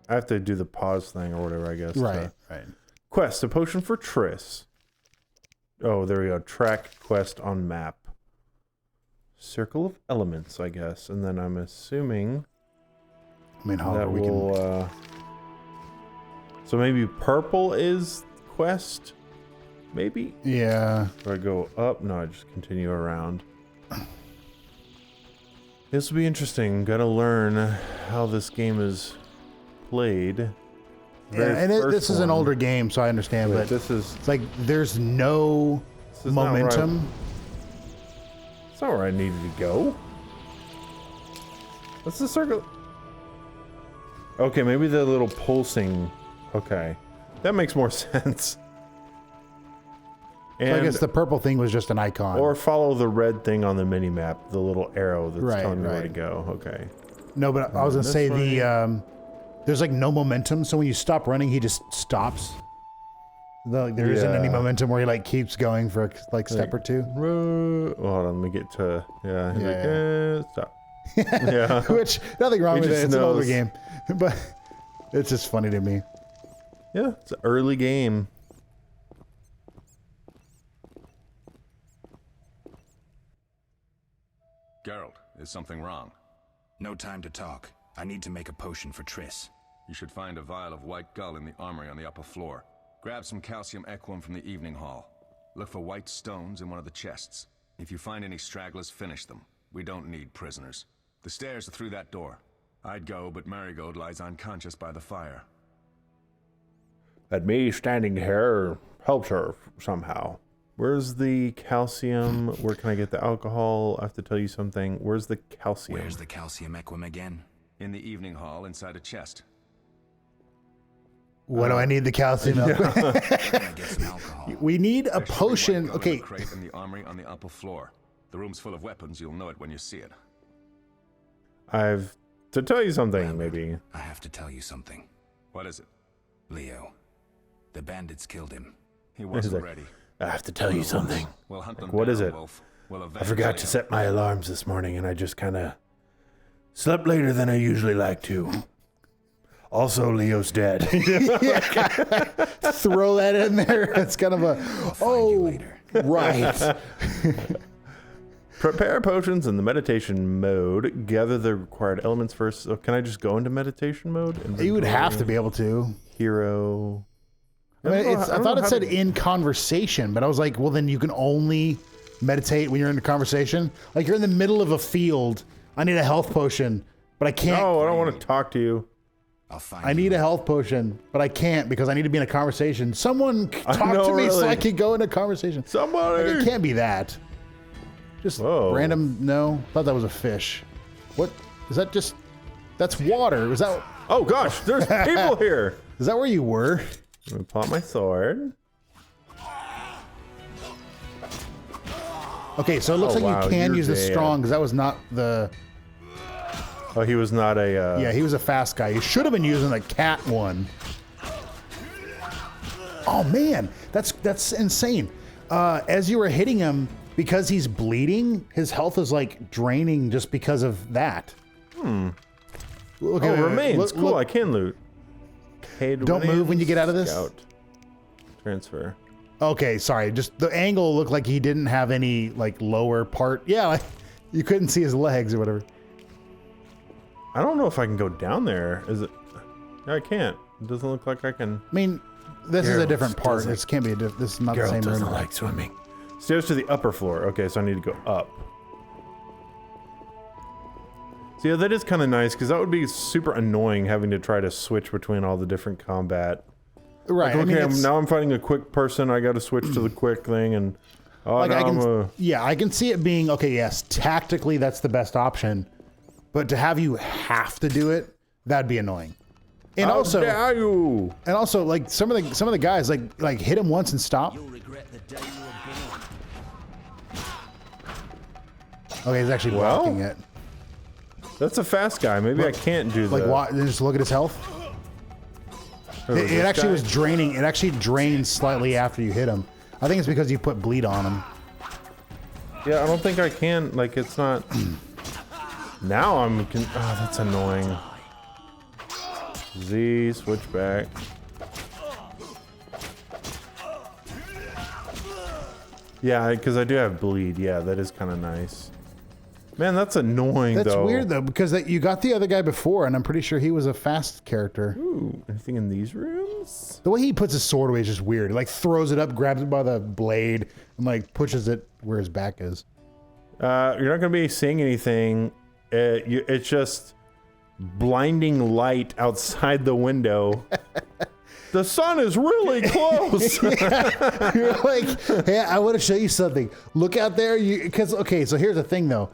have to do the pause thing or whatever, I guess. Right. Right. Quest: a potion for Triss. Oh, there we go. Track quest on map. Circle of elements, I guess, and then I'm assuming. I mean, how that we will. So maybe purple is quest. Maybe. Yeah. Do I go up? No, I just continue around. This will be interesting. Gotta learn how this game is played. This is an older game, so I understand. But this is it's like there's no momentum. It's not where I needed to go. What's the circle? Okay, maybe the little pulsing. Okay, that makes more sense. And so I guess the purple thing was just an icon. Or follow the red thing on the mini map, the little arrow that's telling you where to go. Okay. No, but I was gonna say there's like no momentum, so when you stop running, he just stops. There isn't any momentum where he like keeps going for like step or two. Hold on, let me get to stop. Yeah. Which nothing wrong with it. It's an older game, but it's just funny to me. Yeah, it's an early game. Geralt, is something wrong? No time to talk. I need to make a potion for Triss. You should find a vial of white gull in the armory on the upper floor. Grab some calcium equum from the evening hall. Look for white stones in one of the chests. If you find any stragglers, finish them. We don't need prisoners. The stairs are through that door. I'd go, but Marigold lies unconscious by the fire. That me standing here helps her somehow. Where's the calcium? Where can I get the alcohol? I have to tell you something. Where's the calcium? Where's the calcium equum again? In the evening hall inside a chest. What do I need the calcium? We need a potion. Okay. Crate in the armory on the upper floor. The room's full of weapons. You'll know it when you see it. I've to tell you something, maybe. I have to tell you something. What is it? Leo. The bandits killed him. He wasn't ready. I have to tell you something. We'll hunt them what down, is it? Wolf. We'll I forgot to set my alarms this morning, and I just kind of slept later than I usually like to. Also, Leo's dead. Throw that in there. It's kind of right. Prepare potions in the meditation mode. Gather the required elements first. So can I just go into meditation mode? You would have to be able to. Hero. I thought it said in conversation, but I was like, well, then you can only meditate when you're in a conversation. Like you're in the middle of a field. I need a health potion, but I can't. No, I don't want to talk to you. I need a health potion, but I can't because I need to be in a conversation. Someone talk to me so I can go in a conversation. Somebody. Like, it can't be that. Just random. No, thought that was a fish. What is that? Just that's water. Is that? Oh gosh, there's people here. Is that where you were? Let me pull out my sword. Okay, so it looks like you can use the strong because that was not the. Oh, he was not a. Yeah, he was a fast guy. You should have been using the cat one. Oh man, that's insane. As you were hitting him, because he's bleeding, his health is like draining just because of that. Okay, remains. Cool, I can loot. Don't move when you get out of this. Scout. Transfer. Okay, sorry. Just the angle looked like he didn't have any like lower part. Yeah, like you couldn't see his legs or whatever. I don't know if I can go down there. Is it? No, I can't. It doesn't look like I can. I mean, this is a different part. This can't be a this is not the same room. Like swimming. Stairs to the upper floor. Okay, so I need to go up. So yeah, that is kind of nice because that would be super annoying having to try to switch between all the different combat. Right. Like, okay, now I'm fighting a quick person. I got to switch to the quick thing, and like I can see it being okay. Yes, tactically that's the best option, but to have you have to do it, that'd be annoying. And also, like some of the guys like hit him once and stop. You'll regret the day you were born. Okay, he's actually blocking it. That's a fast guy. Maybe I can't do that. Like, just look at his health. It actually was draining. It actually drains slightly after you hit him. I think it's because you put bleed on him. Yeah, I don't think I can. Like, it's not. Now I'm. Oh, that's annoying. Z, switch back. Yeah, because I do have bleed. Yeah, that is kind of nice. Man, that's annoying, though. That's weird, though, because you got the other guy before, and I'm pretty sure he was a fast character. Ooh, anything in these rooms? The way he puts his sword away is just weird. He, like, throws it up, grabs it by the blade, and, like, pushes it where his back is. You're not going to be seeing anything. It's just blinding light outside the window. The sun is really close. Yeah. You're like, hey, I want to show you something. Look out there. Okay, so here's the thing, though.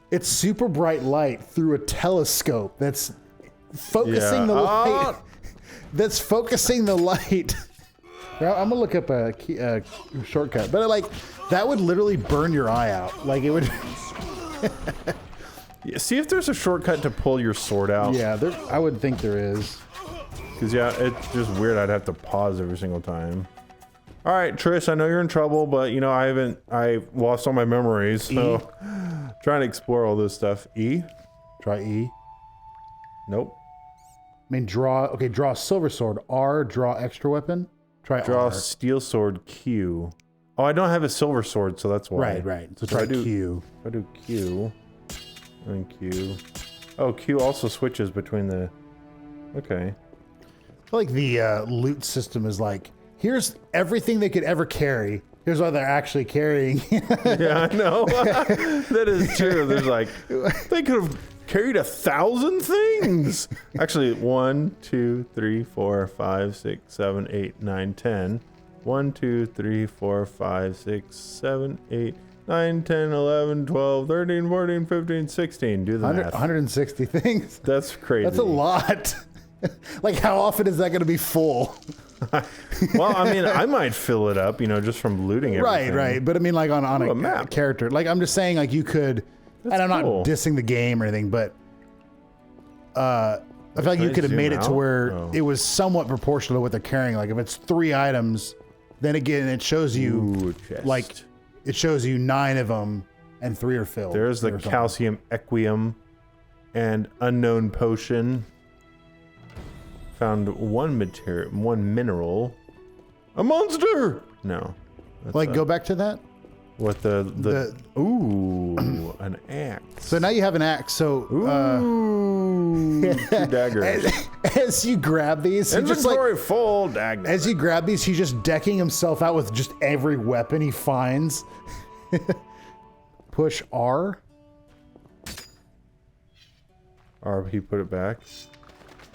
It's super bright light through a telescope that's focusing the light. That's focusing the light. Now, I'm gonna look up a shortcut, but like that would literally burn your eye out. Like it would. Yeah, see if there's a shortcut to pull your sword out. Yeah, I would think there is. Because yeah, it's just weird. I'd have to pause every single time. All right, Trish, I know you're in trouble, but you know I lost all my memories, so trying to explore all this stuff. E? Try E. Nope. I mean, draw a silver sword. R, draw extra weapon. Try draw R. Steel sword, Q. Oh, I don't have a silver sword, so that's why. Right. So try Q. If I do Q, and Q. Oh, Q also switches between the... Okay. I feel like the loot system is like, here's everything they could ever carry. Here's what they're actually carrying. Yeah, I know. That is true. There's like, they could have carried 1,000 things. Actually, 1, 2, 3, 4, 5, 6, 7, 8, 9, 10. 1, 2, 3, 4, 5, 6, 7, 8, 9, 10, 11, 12, 13, 14, 15, 16. Do the math. 160 things. That's crazy. That's a lot. Like, how often is that going to be full? Well, I mean, I might fill it up, you know, just from looting everything. Right. But I mean, like on a map character. Like, I'm just saying, like, you could. That's and I'm not dissing the game or anything, but I feel like you could have made it to where it was somewhat proportional to what they're carrying. Like, if it's 3 items, then again, it shows you like it shows you 9 of them and 3 are filled. There's the calcium equium and unknown potion. Found one mineral. A monster! No. Like, go back to that? What the ooh, an axe. So now you have an axe. So ooh, 2 daggers. As you grab these, inventory full dagger. As you grab these, he's just decking himself out with just every weapon he finds. Push R. R, he put it back.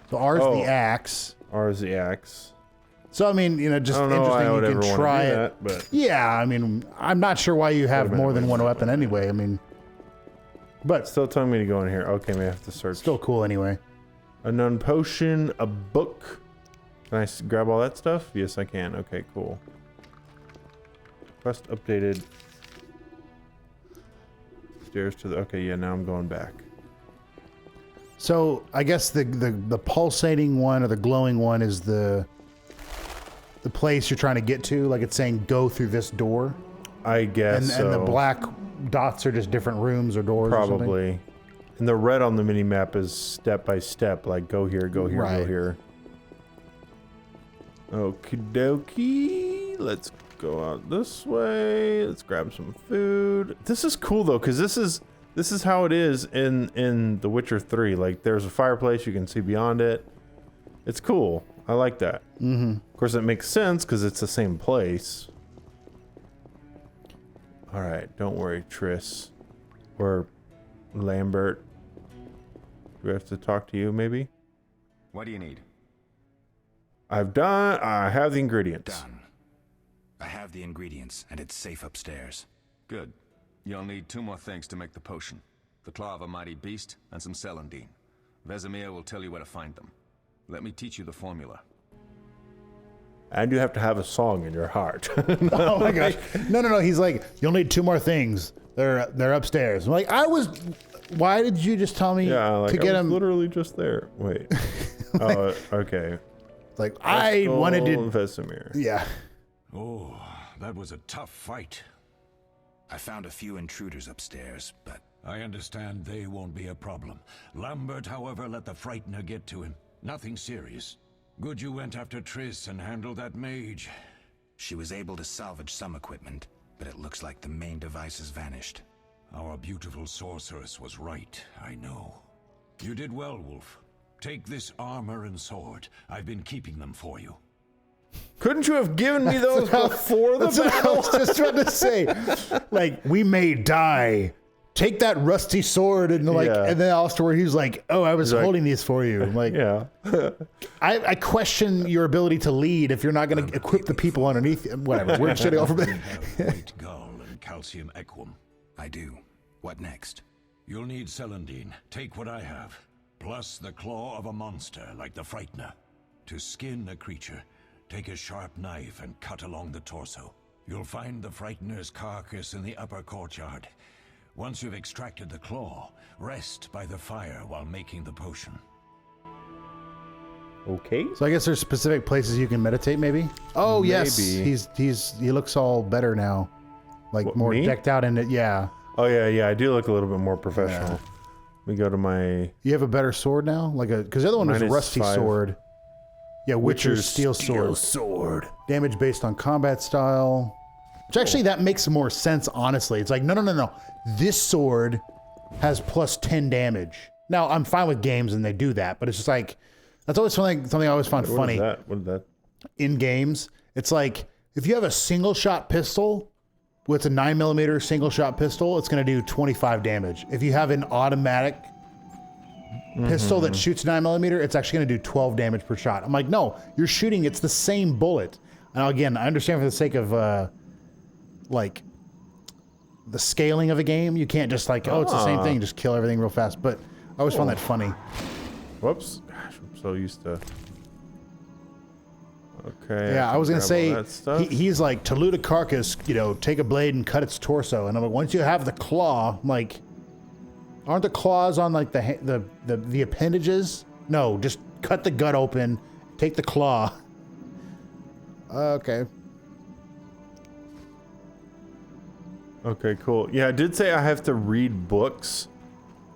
So R is the axe. R is the axe. So I mean, you know, just interesting. You can try it. That, but yeah, I mean, I'm not sure why you have more than one weapon anyway. I mean, but still telling me to go in here. Okay, may have to search. Still cool anyway. Unknown potion, a book. Can I grab all that stuff? Yes, I can. Okay, cool. Quest updated. Stairs to the. Okay, yeah. Now I'm going back. So I guess the pulsating one or the glowing one is the place you're trying to get to. Like, it's saying go through this door. I guess And the black dots are just different rooms or doors. Probably. Or something? And the red on the mini map is step by step, like go here, go here, Right. go here. Okie dokie. Let's go out this way. Let's grab some food. This is cool though, because this is how it is in The Witcher 3. Like there's a fireplace, you can see beyond it. It's cool. I like that. Mm-hmm. Of course, it makes sense because it's the same place. All right, don't worry, Triss. Or Lambert. Do we have to talk to you, maybe? What do you need? I have the ingredients. Done. I have the ingredients, and it's safe upstairs. Good. You'll need 2 more things to make the potion. The claw of a mighty beast and some celandine. Vesemir will tell you where to find them. Let me teach you the formula. And you have to have a song in your heart. Oh my gosh. No. He's like, you'll need 2 more things. They're upstairs. I'm like, why did you just tell me like, to get them? Literally just there. Wait. Okay. Like, I wanted to. Vesemir. Yeah. Oh, that was a tough fight. I found a few intruders upstairs, but... I understand they won't be a problem. Lambert, however, let the Frightener get to him. Nothing serious. Good you went after Triss and handled that mage. She was able to salvage some equipment, but it looks like the main device has vanished. Our beautiful sorceress was right, I know. You did well, Wolf. Take this armor and sword. I've been keeping them for you. Couldn't you have given me those before the battle? I was just trying to say. Like, we may die. Take that rusty sword and and then afterward he's like, oh, I was holding these for you. I'm like, yeah. I question your ability to lead if you're not going to equip the people underneath you. Whatever. We're shitting off a bit. White gull and calcium equum. I do. What next? You'll need celandine. Take what I have. Plus the claw of a monster like the Frightener. To skin a creature, take a sharp knife and cut along the torso. You'll find the Frightener's carcass in the upper courtyard. Once you've extracted the claw, rest by the fire while making the potion. Okay. So I guess there's specific places you can meditate, maybe? Oh, Maybe. yes. He looks all better now. Like more me? decked out in it. Yeah. Oh, yeah. I do look a little bit more professional. Yeah. We go to my... You have a better sword now? Because the other one was a rusty sword. Yeah, Witcher's steel sword. Damage based on combat style. Which actually, that makes more sense, honestly. It's like, no. This sword has plus 10 damage. Now, I'm fine with games and they do that, but it's just like, that's always something I always found funny. What is that? In games, it's like, if you have a single shot pistol, with a 9mm single shot pistol, it's going to do 25 damage. If you have an automatic pistol that shoots 9mm, it's actually going to do 12 damage per shot. I'm like, no, you're shooting, it's the same bullet. Now, again, I understand for the sake of, like, the scaling of a game, you can't just like, it's the same thing, just kill everything real fast. But I always found that funny. Whoops. Gosh, I'm so used to... Okay. Yeah, I was going to say, he's like, to loot a carcass, take a blade and cut its torso. And I'm like, once you have the claw, I'm like, aren't the claws on like the appendages? No, just cut the gut open, take the claw. Okay. Okay, cool. Yeah, I did say I have to read books,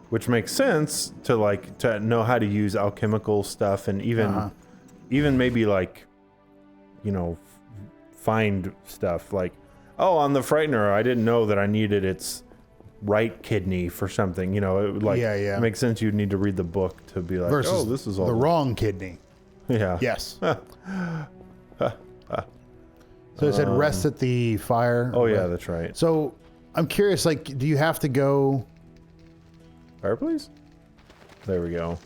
which makes sense to know how to use alchemical stuff and even maybe like, find stuff like, on the Frightener, I didn't know that I needed its right kidney for something. It makes sense you'd need to read the book to be like, versus this is all the wrong kidney. Yeah. Yes. So it said rest at the fire. Oh yeah, that's right. So I'm curious, do you have to go fireplace? There we go.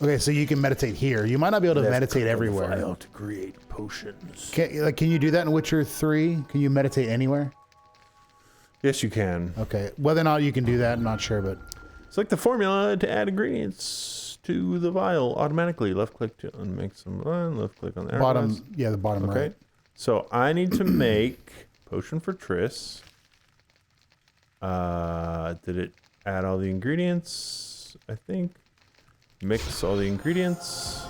Okay, so you can meditate here. You might not be able to meditate everywhere. To create potions. Can you do that in Witcher 3? Can you meditate anywhere? Yes, you can. Okay. Whether or not you can do that, I'm not sure, but it's like the formula to add ingredients to the vial automatically. Left click to make some. Left click on the bottom. Yeah, the bottom right. So I need to make potion for Triss. Did it add all the ingredients? I think. Mix all the ingredients.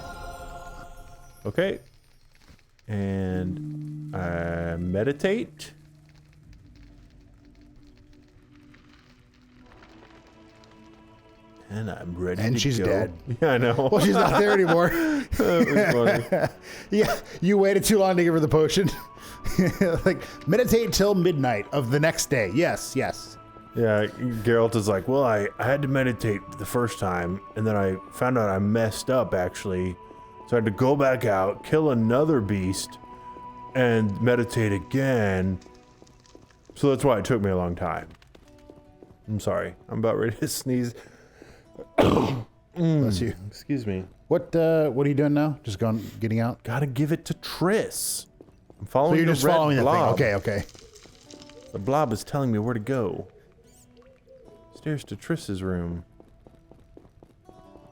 Okay. And meditate. And I'm ready and to she's go. dead. Yeah, I know. Well, she's not there anymore. That was funny. Yeah, you waited too long to give her the potion. Like, meditate till midnight of the next day. Yes, yes. Yeah, Geralt is like, well, I had to meditate the first time, and then I found out I messed up, actually. So I had to go back out, kill another beast, and meditate again. So that's why it took me a long time. I'm sorry. I'm about ready to sneeze. Bless you. Excuse me. What are you doing now? Just getting out? Gotta give it to Triss. I'm So following you're the just red following blob. that thing. Okay. The blob is telling me where to go. Stairs to Triss's room.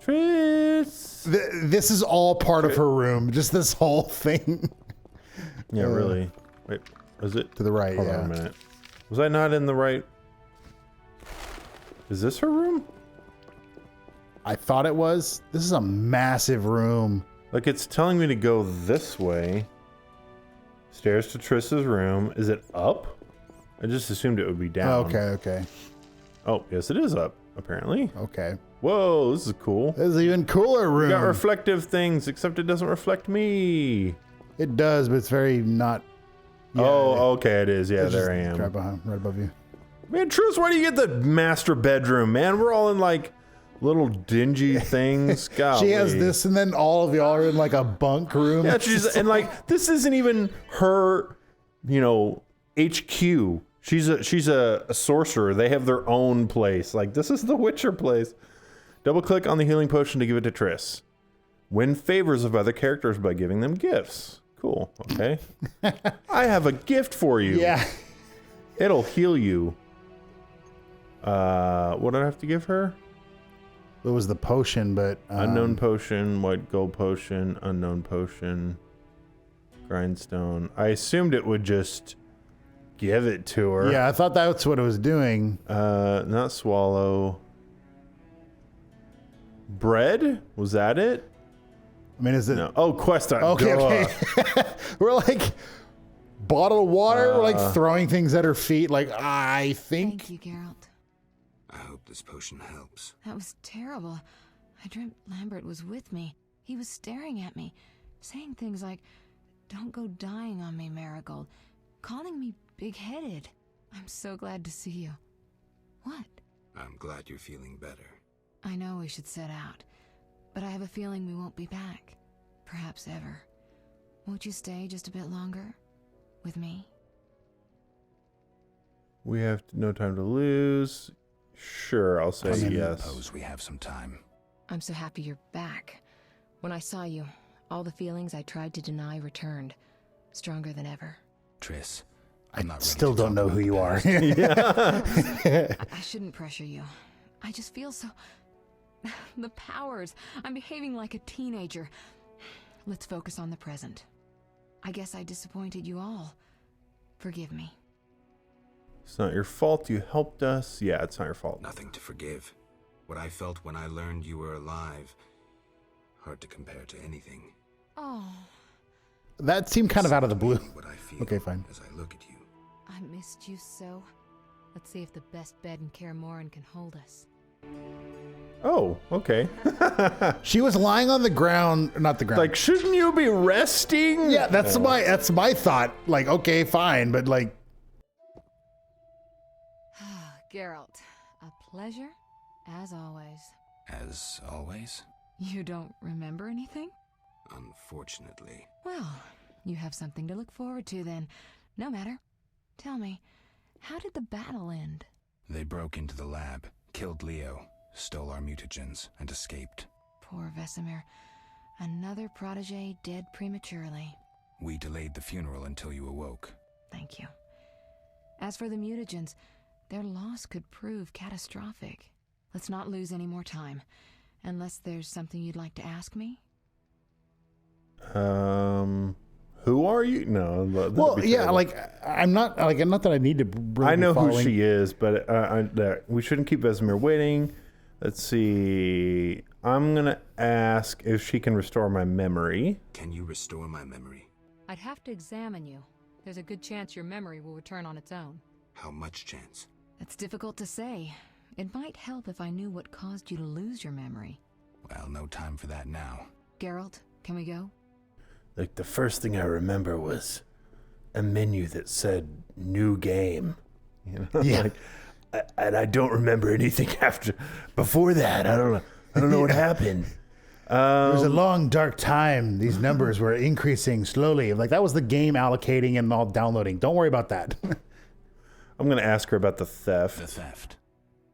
Triss! This is all part of her room. Just this whole thing. Yeah, really. Wait, was it? To the right, Hold yeah. on a minute. Was I not in the right? Is this her room? I thought it was. This is a massive room. Like, it's telling me to go this way. Stairs to Triss's room. Is it up? I just assumed it would be down. Okay. Oh, yes, it is up, apparently. Okay. Whoa, this is cool. This is an even cooler room. We got reflective things, except it doesn't reflect me. It does, but it's very not. Yeah, oh, okay, it is. Yeah, it's there I just am. right above you. Man, Truce, where do you get the master bedroom, man? We're all in like little dingy things. Golly. She has this, and then all of y'all are in like a bunk room. Yeah, and like this isn't even her, HQ. She's a sorcerer. They have their own place. Like, this is the Witcher place. Double click on the healing potion to give it to Triss. Win favors of other characters by giving them gifts. Cool. Okay. I have a gift for you. Yeah. It'll heal you. What did I have to give her? It was the potion, but Unknown potion, white gold potion, unknown potion, grindstone. I assumed it would just give it to her. Yeah, I thought that's what it was doing. Not swallow. Bread? Was that it? I mean, is it? No. Oh, quest item. Okay. We're like bottle of water. We're like throwing things at her feet. Like, I think. Thank you, Geralt. I hope this potion helps. That was terrible. I dreamt Lambert was with me. He was staring at me, saying things like, "Don't go dying on me, Marigold," calling me big-headed. I'm so glad to see you. What? I'm glad you're feeling better. I know we should set out, but I have a feeling we won't be back. Perhaps ever. Won't you stay just a bit longer? With me? We have no time to lose. Sure, I'll say yes. Suppose we have some time. I'm so happy you're back. When I saw you, all the feelings I tried to deny returned. Stronger than ever. Triss, I still don't know who you are. I shouldn't pressure you. I just feel so... The powers. I'm behaving like a teenager. Let's focus on the present. I guess I disappointed you all. Forgive me. It's not your fault. You helped us. Yeah, it's not your fault. Nothing to forgive. What I felt when I learned you were alive. Hard to compare to anything. Oh. That seemed kind of out of the blue. What I feel Okay, fine. as I look at you. I missed you so. Let's see if the best bed in Kaer Morhen can hold us. Oh, okay. She was lying on the ground, not the ground. Like, shouldn't you be resting? Yeah, that's my thought. Like, okay, fine, but like. Geralt, a pleasure, as always. As always? You don't remember anything? Unfortunately. Well, you have something to look forward to then. No matter. Tell me, how did the battle end? They broke into the lab, killed Leo, stole our mutagens, and escaped. Poor Vesemir. Another protege dead prematurely. We delayed the funeral until you awoke. Thank you. As for the mutagens, their loss could prove catastrophic. Let's not lose any more time. Unless there's something you'd like to ask me? Who are you? No. Well, yeah, like I'm not that I need to. Really I know be who following. she is, but we shouldn't keep Vesemir waiting. Let's see. I'm gonna ask if she can restore my memory. Can you restore my memory? I'd have to examine you. There's a good chance your memory will return on its own. How much chance? It's difficult to say. It might help if I knew what caused you to lose your memory. Well, no time for that now. Geralt, can we go? Like, the first thing I remember was a menu that said new game. You know? Yeah. Like, and I don't remember anything before that. I don't know what happened. It was a long, dark time. These numbers were increasing slowly. Like, that was the game allocating and all downloading. Don't worry about that. I'm going to ask her about the theft. The theft.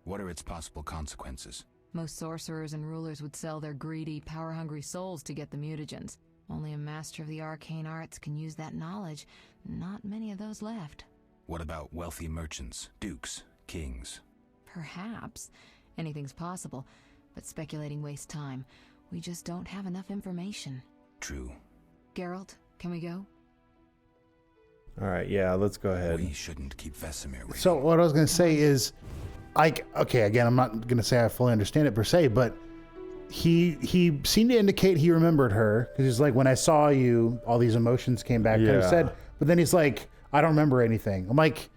What are its possible consequences? Most sorcerers and rulers would sell their greedy, power-hungry souls to get the mutagens. Only a master of the arcane arts can use that knowledge. Not many of those left. What about wealthy merchants, dukes, kings? Perhaps. Anything's possible, but speculating wastes time. We just don't have enough information. True. Geralt, can we go? All right, yeah, let's go ahead. We shouldn't keep Vesemir waiting. So what I was going to say is, okay, again, I'm not going to say I fully understand it per se, but he seemed to indicate he remembered her, because he's like, when I saw you, all these emotions came back. Yeah. And he said, but then he's like, I don't remember anything. I'm like,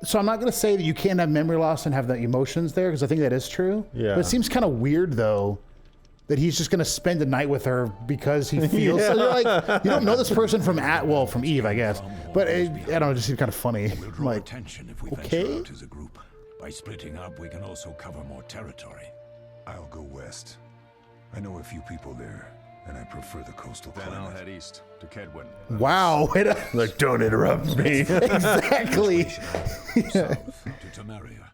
so I'm not going to say that you can't have memory loss and have the emotions there, because I think that is true. Yeah. But it seems kind of weird, though, that he's just going to spend the night with her because he feels so. You're like, you don't know this person from Eve, I guess. But I don't know, it just seems kind of funny. We'll draw Like, attention if we okay. venture out as a group. By splitting up, we can also cover more territory. I'll go west. I know a few people there, and I prefer the coastal Then I'll climate. head east to Kedwin. wow. Like, don't interrupt me. Exactly. South to Temeria.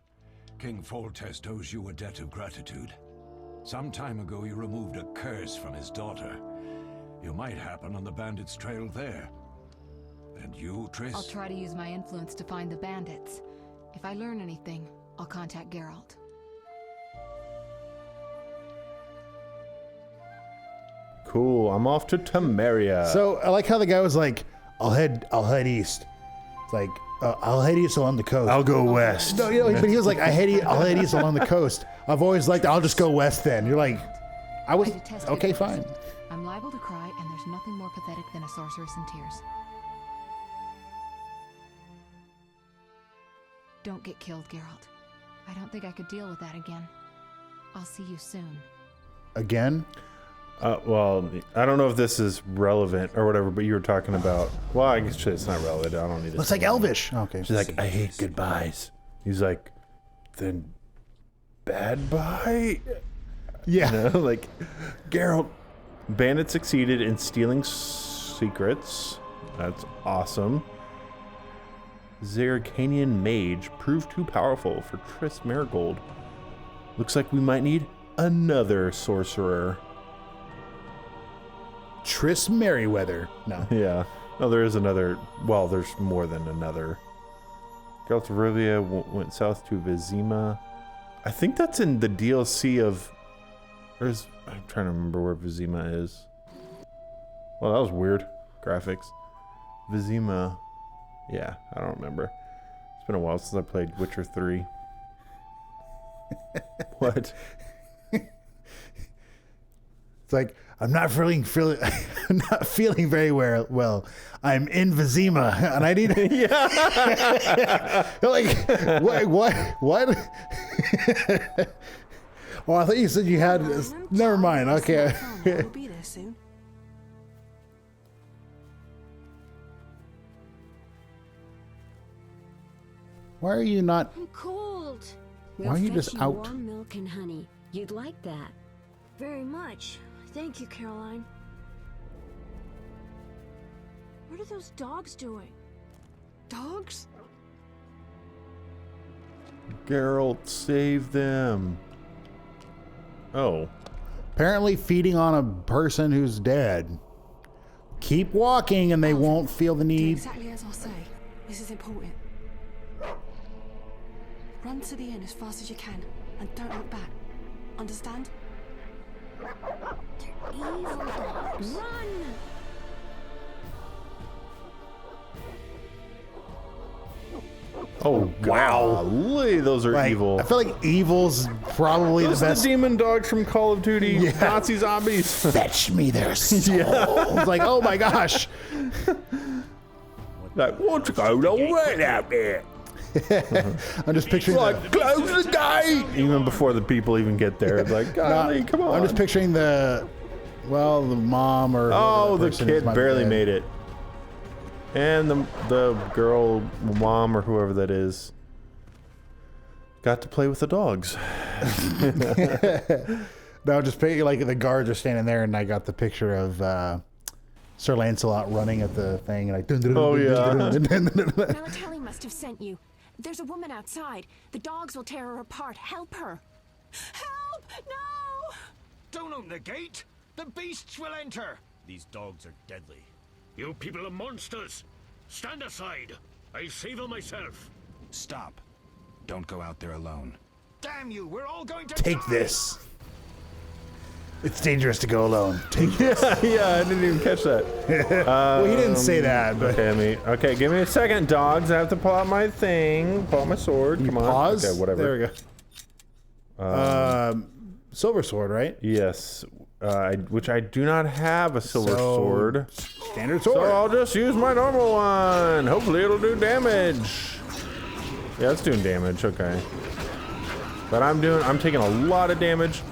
King Foltest owes you a debt of gratitude. Some time ago, you removed a curse from his daughter. You might happen on the bandits' trail there. And you, Triss? I'll try to use my influence to find the bandits. If I learn anything, I'll contact Geralt. Cool, I'm off to Temeria. So I like how the guy was like, I'll head east. It's like, I'll head east along the coast. I'll go west. No, but he was like, I'll head east along the coast. I've always liked, I'll just go west then. You're like, I detest okay, it. fine. I'm liable to cry, and there's nothing more pathetic than a sorceress in tears. Don't get killed, Geralt. I don't think I could deal with that again. I'll see you soon. Again? Well, I don't know if this is relevant or whatever, but you were talking about, well, I guess it's not relevant. I don't need it. It's like Elvish. Okay. She's like, I hate goodbyes. He's like, then bad bye? Yeah. You know, like, Geralt. Bandits succeeded in stealing secrets. That's awesome. Zeracanian mage proved too powerful for Triss Marigold. Looks like we might need another sorcerer. Triss Merryweather. No. Yeah. No, there is another. Well, there's more than another. Geralt of Rivia went south to Vizima. I think that's in the DLC of. I'm trying to remember where Vizima is. Well, that was weird. Graphics. Vizima. Yeah, I don't remember. It's been a while since I played Witcher 3. What? It's like, I'm not feeling very well. I'm in Vizima, and I need. Yeah. Like, what? Oh, I thought you said you had. Never mind. Okay. We'll be there soon. Why are you not? I'm cold. Why are you We'll just fetch out? Warm milk and honey. You'd like that. Very much. Thank you, Caroline. What are those dogs doing? Dogs? Geralt, save them. Oh. Apparently feeding on a person who's dead. Keep walking and they won't feel the Do need. exactly as I say. This is important. Run to the inn as fast as you can, and don't look back. Understand? They're evil dogs. Run! Oh, golly, those are Like, evil. I feel like evil's probably Those the are best. the demon dogs from Call of Duty. Yeah. Nazi zombies. Fetch me their souls. It's like, oh my gosh. Like, what's going on right out there? I'm just picturing close the gate! Even before the people even get there. Like, golly, come on. I'm just picturing the mom or... Oh, the kid barely made it. And the girl, mom, or whoever that is, got to play with the dogs. No, just like the guards are standing there, and I got the picture of Sir Lancelot running at the thing, and like. Oh yeah. Melatelli must have sent you. There's a woman outside. The dogs will tear her apart. Help her. Help! No! Don't open the gate. The beasts will enter. These dogs are deadly. You people are monsters. Stand aside. I'll save her myself. Stop. Don't go out there alone. Damn you! We're all going to Take die. this. It's dangerous to go alone. Take this. Yeah, I didn't even catch that. Well, he didn't say that, but... Okay, give me a second, dogs. I have to pull out my thing. Pull out my sword. Come on. Pause? Okay, whatever. There we go. Silver sword, right? Yes. Which I do not have a silver sword. Standard sword. So I'll just use my normal one. Hopefully it'll do damage. Yeah, it's doing damage. Okay. But I'm taking a lot of damage.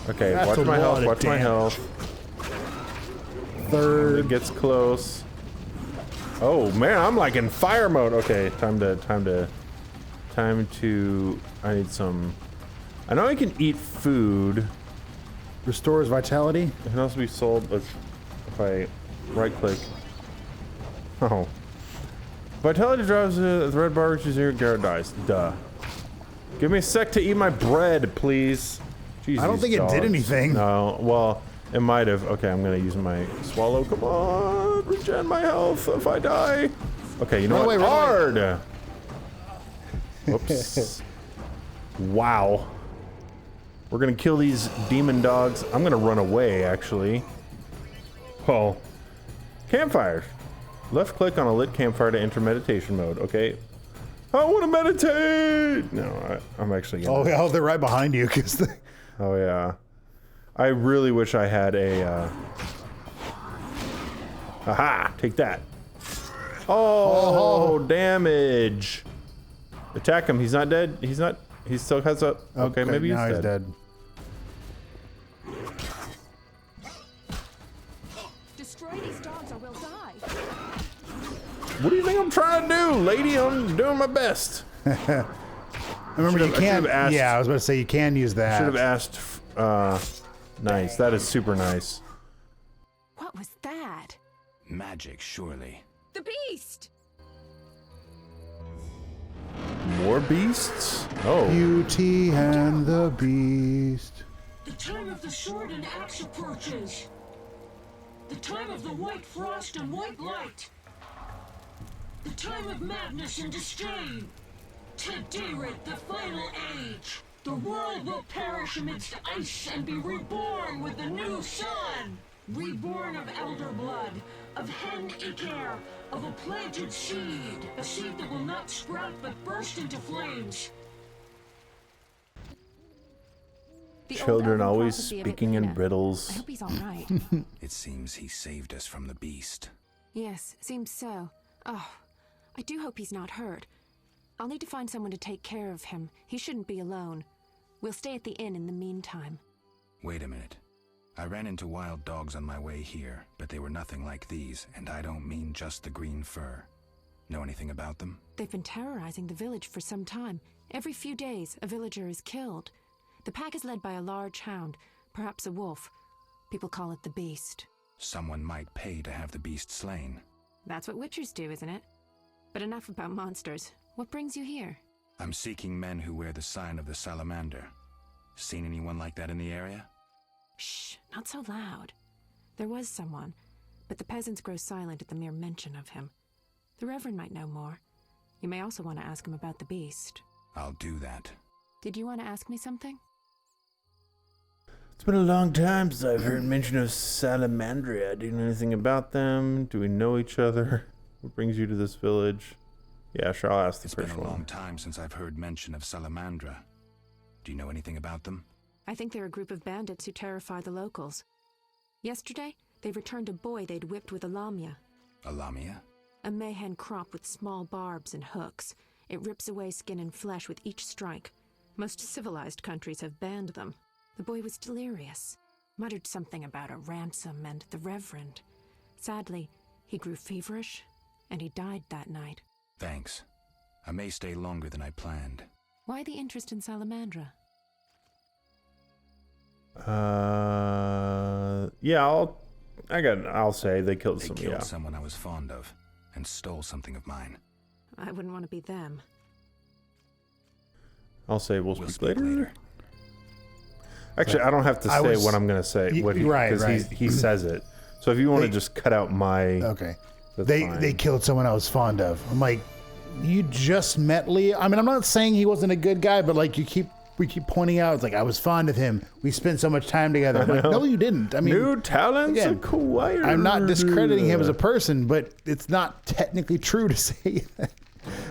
Okay, That's watch my health. Watch my health. Third. It gets close. Oh man, I'm like in fire mode. Okay, time to. I need some. I know I can eat food. Restores vitality. It can also be sold if I right click. Oh. Vitality drives the red bar reaches here. Garrett dies. Duh. Give me a sec to eat my bread, please. Jeez, I don't think it did anything. No, well, it might have. Okay, I'm gonna use my swallow. Come on, regen my health if I die. Okay, you know what? Hard. Whoops. Wow. We're gonna kill these demon dogs. I'm gonna run away, actually. Oh. Campfire. Left click on a lit campfire to enter meditation mode. Okay. I want to meditate. No, I'm actually gonna... Oh, they're right behind you. Oh yeah. I really wish I had a. Aha! Take that. Oh, damage. Attack him. He's not dead. He's not. He still has a. Okay, maybe he's dead. Destroy these dogs or we'll die. What do you think I'm trying to do, lady? I'm doing my best. Remember, you can. Yeah, I was about to say you can use that. Should have asked. Nice. That is super nice. What was that? Magic, surely. The beast! More beasts? Oh. Beauty and the Beast. The time of the sword and axe approaches. The time of the white frost and white light. The time of madness and disdain. Today, the final age. The world will perish amidst ice and be reborn with the new sun. Reborn of elder blood, of hen Iker, of a planted seed. A seed that will not sprout but burst into flames. Children always speaking in riddles. I hope he's all right. It seems he saved us from the beast. Yes, seems so. Oh, I do hope he's not hurt. I'll need to find someone to take care of him. He shouldn't be alone. We'll stay at the inn in the meantime. Wait a minute. I ran into wild dogs on my way here, but they were nothing like these, and I don't mean just the green fur. Know anything about them? They've been terrorizing the village for some time. Every few days, a villager is killed. The pack is led by a large hound, perhaps a wolf. People call it the beast. Someone might pay to have the beast slain. That's what witchers do, isn't it? But enough about monsters. What brings you here? I'm seeking men who wear the sign of the salamander. Seen anyone like that in the area? Shh, not so loud. There was someone, but the peasants grow silent at the mere mention of him. The Reverend might know more. You may also want to ask him about the beast. I'll do that. Did you want to ask me something? It's been a long time since I've heard mention of Salamandria. Do you know anything about them? Do we know each other? What brings you to this village? Yeah, sure, I'll ask the first one. It's been a long time since I've heard mention of Salamandra. Do you know anything about them? I think they're a group of bandits who terrify the locals. Yesterday, they returned a boy they'd whipped with a lamia. A lamia? A mayhen crop with small barbs and hooks. It rips away skin and flesh with each strike. Most civilized countries have banned them. The boy was delirious, muttered something about a ransom and the Reverend. Sadly, he grew feverish, and he died that night. Thanks. I may stay longer than I planned. Why the interest in Salamandra? Yeah, I'll say they killed They killed someone I was fond of, and stole something of mine. I wouldn't want to be them. I'll say we'll speak later. Actually, I don't have to say what I'm going to say. Because he says it. So if you want to just cut out my... Okay. That's They fine. killed someone I was fond of. I'm like, you just met Leo. I mean, I'm not saying he wasn't a good guy, but like we keep pointing out, it's like I was fond of him. We spent so much time together. I'm like, no, you didn't. I mean, new talents acquired. I'm not discrediting him as a person, but it's not technically true to say that.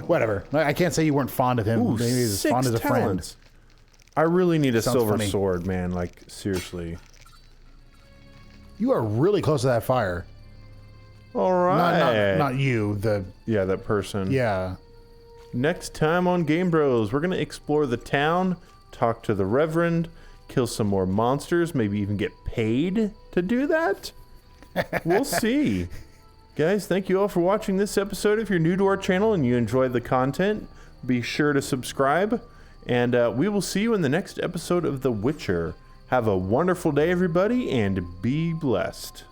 Whatever. I can't say you weren't fond of him. Ooh, Maybe he was 6 fond as a friend. talents. I really need a Sounds silver funny. sword, man. Like, seriously. You are really close to that fire. All right. Not you. Yeah, that person. Yeah. Next time on Game Bros, we're going to explore the town, talk to the Reverend, kill some more monsters, maybe even get paid to do that. We'll see. Guys, thank you all for watching this episode. If you're new to our channel and you enjoy the content, be sure to subscribe. And we will see you in the next episode of The Witcher. Have a wonderful day, everybody, and be blessed.